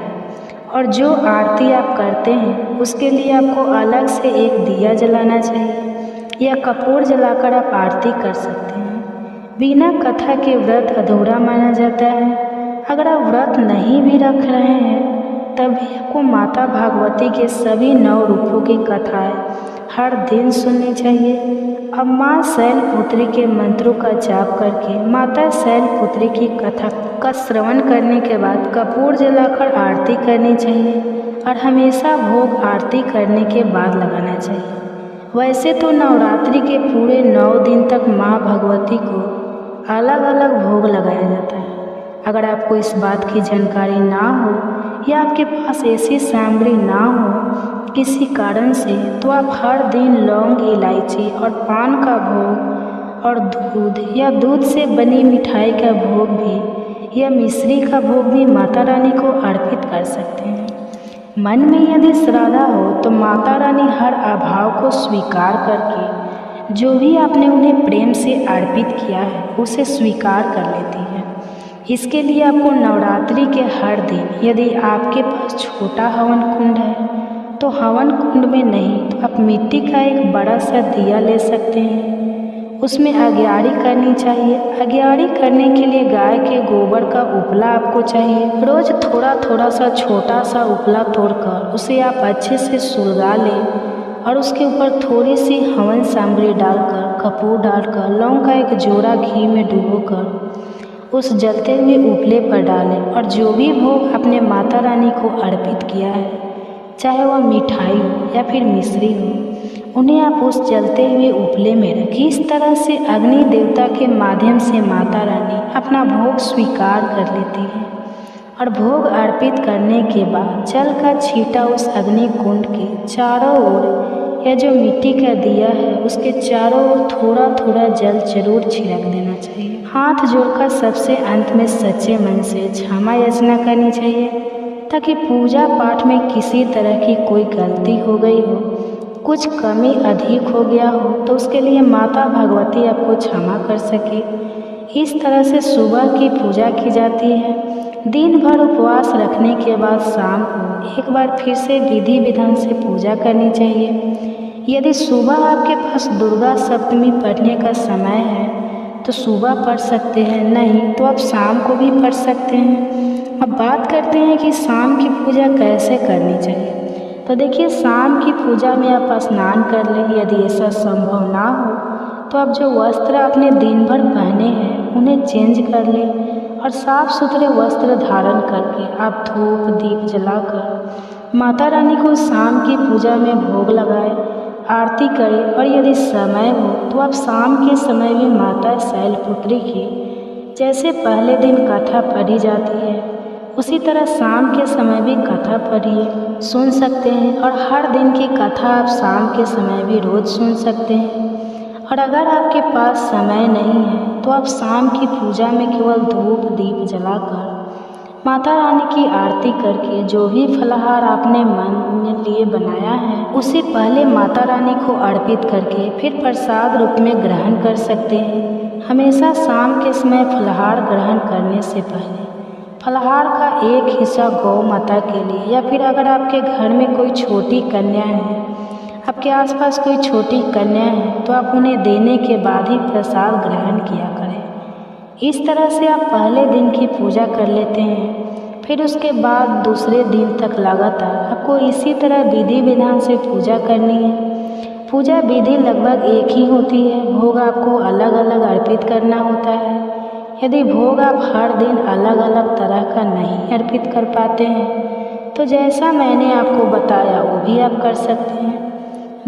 और जो आरती आप करते हैं उसके लिए आपको अलग से एक दिया जलाना चाहिए या कपूर जलाकर आप आरती कर सकते हैं। बिना कथा के व्रत अधूरा माना जाता है। अगर आप व्रत नहीं भी रख रहे हैं तब भी आपको माता भागवती के सभी 9 रूपों की कथाएं हर दिन सुननी चाहिए। अब माँ शैलपुत्री के मंत्रों का जाप करके माता शैलपुत्री की कथा का श्रवण करने के बाद कपूर जलाकर आरती करनी चाहिए और हमेशा भोग आरती करने के बाद लगाना चाहिए। वैसे तो नवरात्रि के पूरे 9 दिन तक माँ भगवती को अलग अलग भोग लगाया जाता है। अगर आपको इस बात की जानकारी ना हो या आपके पास ऐसी सामग्री ना हो किसी कारण से, तो आप हर दिन लौंग, इलायची और पान का भोग और दूध या दूध से बनी मिठाई का भोग भी या मिश्री का भोग भी माता रानी को अर्पित कर सकते हैं। मन में यदि श्रद्धा हो तो माता रानी हर अभाव को स्वीकार करके जो भी आपने उन्हें प्रेम से अर्पित किया है उसे स्वीकार कर लेती है। इसके लिए आपको नवरात्रि के हर दिन, यदि आपके पास छोटा हवन कुंड है तो हवन कुंड में नहीं तो आप मिट्टी का एक बड़ा सा दिया ले सकते हैं। उसमें अग्यारी करनी चाहिए। अग्यारी करने के लिए गाय के गोबर का उपला आपको चाहिए। रोज थोड़ा थोड़ा सा छोटा सा उपला तोड़कर उसे आप अच्छे से सुलगा लें और उसके ऊपर थोड़ी सी हवन सामग्री डालकर, कपूर डालकर, लौंग का एक जोड़ा घी में डुबोकर उस जलते हुए उपले पर डालें और जो भी भोग आपने माता रानी को अर्पित किया है, चाहे वह मिठाई हो या फिर मिश्री हो, उन्हें आप उस जलते हुए उपले में रखें। इस तरह से अग्नि देवता के माध्यम से माता रानी अपना भोग स्वीकार कर लेती है और भोग अर्पित करने के बाद जल का छींटा उस अग्नि कुंड के चारों ओर या जो मिट्टी का दिया है उसके चारों ओर थोड़ा थोड़ा जल जरूर छिड़क देना चाहिए। हाथ जोड़कर सबसे अंत में सच्चे मन से क्षमा याचना करनी चाहिए, ताकि पूजा पाठ में किसी तरह की कोई गलती हो गई हो, कुछ कमी अधिक हो गया हो तो उसके लिए माता भगवती आपको क्षमा कर सके। इस तरह से सुबह की पूजा की जाती है। दिन भर उपवास रखने के बाद शाम को एक बार फिर से विधि विधान से पूजा करनी चाहिए। यदि सुबह आपके पास दुर्गा सप्तमी पढ़ने का समय है तो सुबह पढ़ सकते हैं, नहीं तो आप शाम को भी पढ़ सकते हैं। अब बात करते हैं कि शाम की पूजा कैसे करनी चाहिए। तो देखिए, शाम की पूजा में आप स्नान कर लें। यदि ऐसा संभव ना हो तो आप जो वस्त्र आपने दिन भर पहने हैं उन्हें चेंज कर लें और साफ सुथरे वस्त्र धारण करके आप धूप दीप जलाकर माता रानी को शाम की पूजा में भोग लगाएं, आरती करें। और यदि समय हो तो आप शाम के समय में माता शैलपुत्री की जैसे पहले दिन कथा पढ़ी जाती है उसी तरह शाम के समय भी कथा पढ़िए, सुन सकते हैं। और हर दिन की कथा आप शाम के समय भी रोज़ सुन सकते हैं। और अगर आपके पास समय नहीं है तो आप शाम की पूजा में केवल धूप दीप जलाकर माता रानी की आरती करके जो भी फलाहार आपने मन लिए बनाया है उसे पहले माता रानी को अर्पित करके फिर प्रसाद रूप में ग्रहण कर सकते हैं। हमेशा शाम के समय फलाहार ग्रहण करने से पहले फलाहार का एक हिस्सा गौ माता के लिए, या फिर अगर आपके घर में कोई छोटी कन्या है, आपके आसपास कोई छोटी कन्या है, तो आप उन्हें देने के बाद ही प्रसाद ग्रहण किया करें। इस तरह से आप पहले दिन की पूजा कर लेते हैं। फिर उसके बाद दूसरे दिन तक लगातार आपको इसी तरह विधि विधान से पूजा करनी है। पूजा विधि लगभग एक ही होती है, भोग आपको अलग अलग अर्पित करना होता है। यदि भोग आप हर दिन अलग अलग तरह का नहीं अर्पित कर पाते हैं तो जैसा मैंने आपको बताया वो भी आप कर सकते हैं।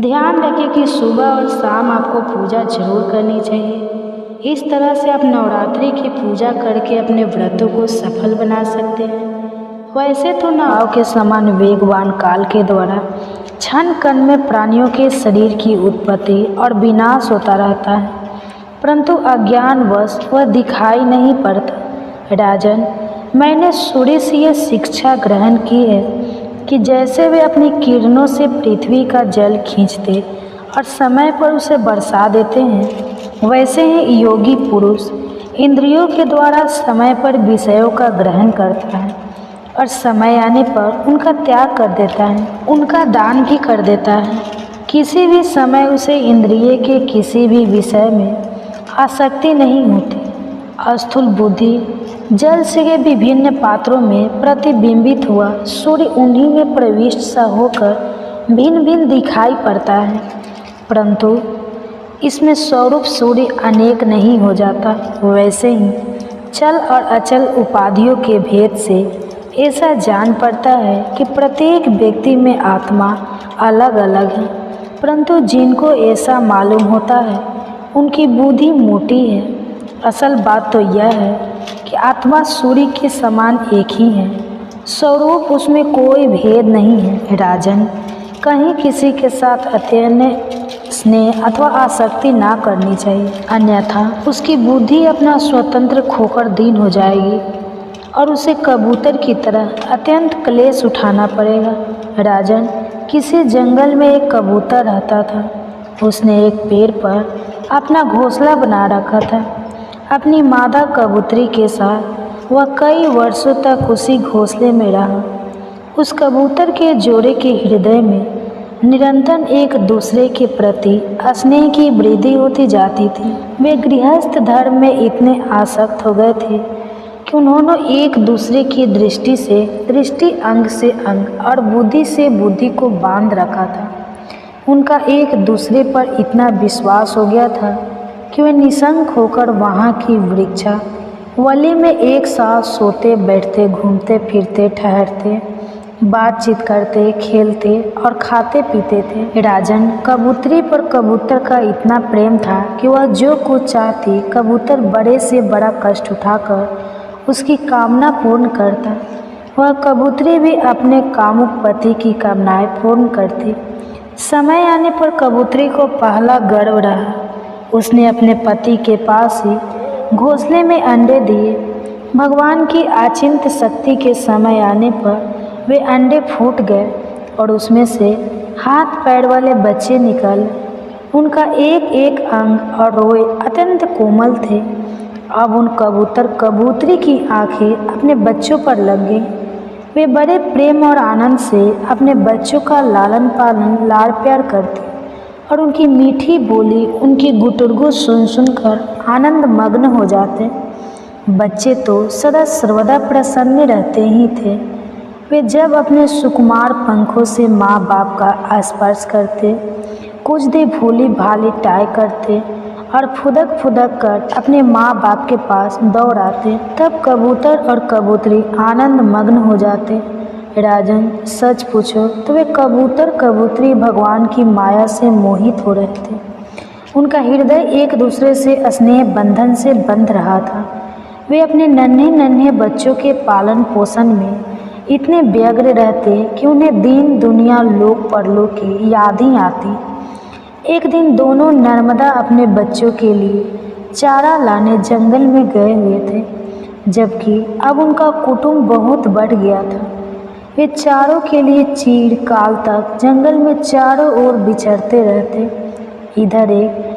ध्यान रखें कि सुबह और शाम आपको पूजा जरूर करनी चाहिए। इस तरह से आप नवरात्रि की पूजा करके अपने व्रतों को सफल बना सकते हैं। वैसे तो नाव के समान वेगवान काल के द्वारा क्षण कण में प्राणियों के शरीर की उत्पत्ति और विनाश होता रहता है, परंतु अज्ञानवश वह दिखाई नहीं पड़ता। राजन, मैंने सूर्य से यह शिक्षा ग्रहण की है कि जैसे वे अपनी किरणों से पृथ्वी का जल खींचते और समय पर उसे बरसा देते हैं, वैसे ही योगी पुरुष इंद्रियों के द्वारा समय पर विषयों का ग्रहण करता है और समय आने पर उनका त्याग कर देता है, उनका दान भी कर देता है। किसी भी समय उसे इंद्रिय के किसी भी विषय में आसक्ति नहीं होती। स्थूल बुद्धि जल से विभिन्न पात्रों में प्रतिबिंबित हुआ सूर्य उन्हीं में प्रविष्ट सा होकर भिन्न भिन्न दिखाई पड़ता है, परंतु इसमें स्वरूप सूर्य अनेक नहीं हो जाता। वैसे ही चल और अचल उपाधियों के भेद से ऐसा जान पड़ता है कि प्रत्येक व्यक्ति में आत्मा अलग अलग है, परंतु जिनको ऐसा मालूम होता है उनकी बुद्धि मोटी है। असल बात तो यह है कि आत्मा सूर्य के समान एक ही है, स्वरूप उसमें कोई भेद नहीं है। राजन, कहीं किसी के साथ अत्यंत स्नेह अथवा आसक्ति ना करनी चाहिए, अन्यथा उसकी बुद्धि अपना स्वतंत्र खोकर दीन हो जाएगी और उसे कबूतर की तरह अत्यंत क्लेश उठाना पड़ेगा। राजन, किसी जंगल में एक कबूतर रहता था। उसने एक पेड़ पर अपना घोंसला बना रखा था। अपनी मादा कबूतरी के साथ वह कई वर्षों तक उसी घोंसले में रहा। उस कबूतर के जोड़े के हृदय में निरंतर एक दूसरे के प्रति स्नेह की वृद्धि होती जाती थी। वे गृहस्थ धर्म में इतने आसक्त हो गए थे कि उन्होंने एक दूसरे की दृष्टि से दृष्टि, अंग से अंग और बुद्धि से बुद्धि को बांध रखा था। उनका एक दूसरे पर इतना विश्वास हो गया था कि वे निशंक होकर वहाँ की वृक्षा वली में एक साथ सोते बैठते, घूमते फिरते, ठहरते, बातचीत करते, खेलते और खाते पीते थे। राजन, कबूतरी पर कबूतर का इतना प्रेम था कि वह जो कुछ चाहती कबूतर बड़े से बड़ा कष्ट उठाकर उसकी कामना पूर्ण करता। वह कबूतरी भी अपने कामुक पति की कामनाएं पूर्ण करती। समय आने पर कबूतरी को पहला गर्व रहा। उसने अपने पति के पास ही घोंसले में अंडे दिए। भगवान की अचिंत्य शक्ति के समय आने पर वे अंडे फूट गए और उसमें से हाथ पैर वाले बच्चे निकल। उनका एक एक अंग और रोए अत्यंत कोमल थे। अब उन कबूतरी की आंखें अपने बच्चों पर लग गई। वे बड़े प्रेम और आनंद से अपने बच्चों का लालन पालन, लाड़ प्यार करती और उनकी मीठी बोली, उनकी गुटुरगु सुन सुनकर आनंद मग्न हो जाते। बच्चे तो सदा सर्वदा प्रसन्न रहते ही थे। वे जब अपने सुकुमार पंखों से माँ बाप का स्पर्श करते, कुछ देर भोली भाली टाई करते और फुदक फुदक कर अपने माँ बाप के पास दौड़ आते, तब कबूतर और कबूतरी आनंद मग्न हो जाते। राजन, सच पूछो तो वे कबूतर कबूतरी भगवान की माया से मोहित हो रहे थे। उनका हृदय एक दूसरे से स्नेह बंधन से बंध रहा था। वे अपने नन्हे नन्हे बच्चों के पालन पोषण में इतने व्यग्र रहते कि उन्हें दीन दुनिया लोक परलोक की याद ही आती। एक दिन दोनों नर्मदा अपने बच्चों के लिए चारा लाने जंगल में गए हुए थे, जबकि अब उनका कुटुंब बहुत बढ़ गया था। वे चारों के लिए चीर काल तक जंगल में चारों ओर बिछड़ते रहते। इधर एक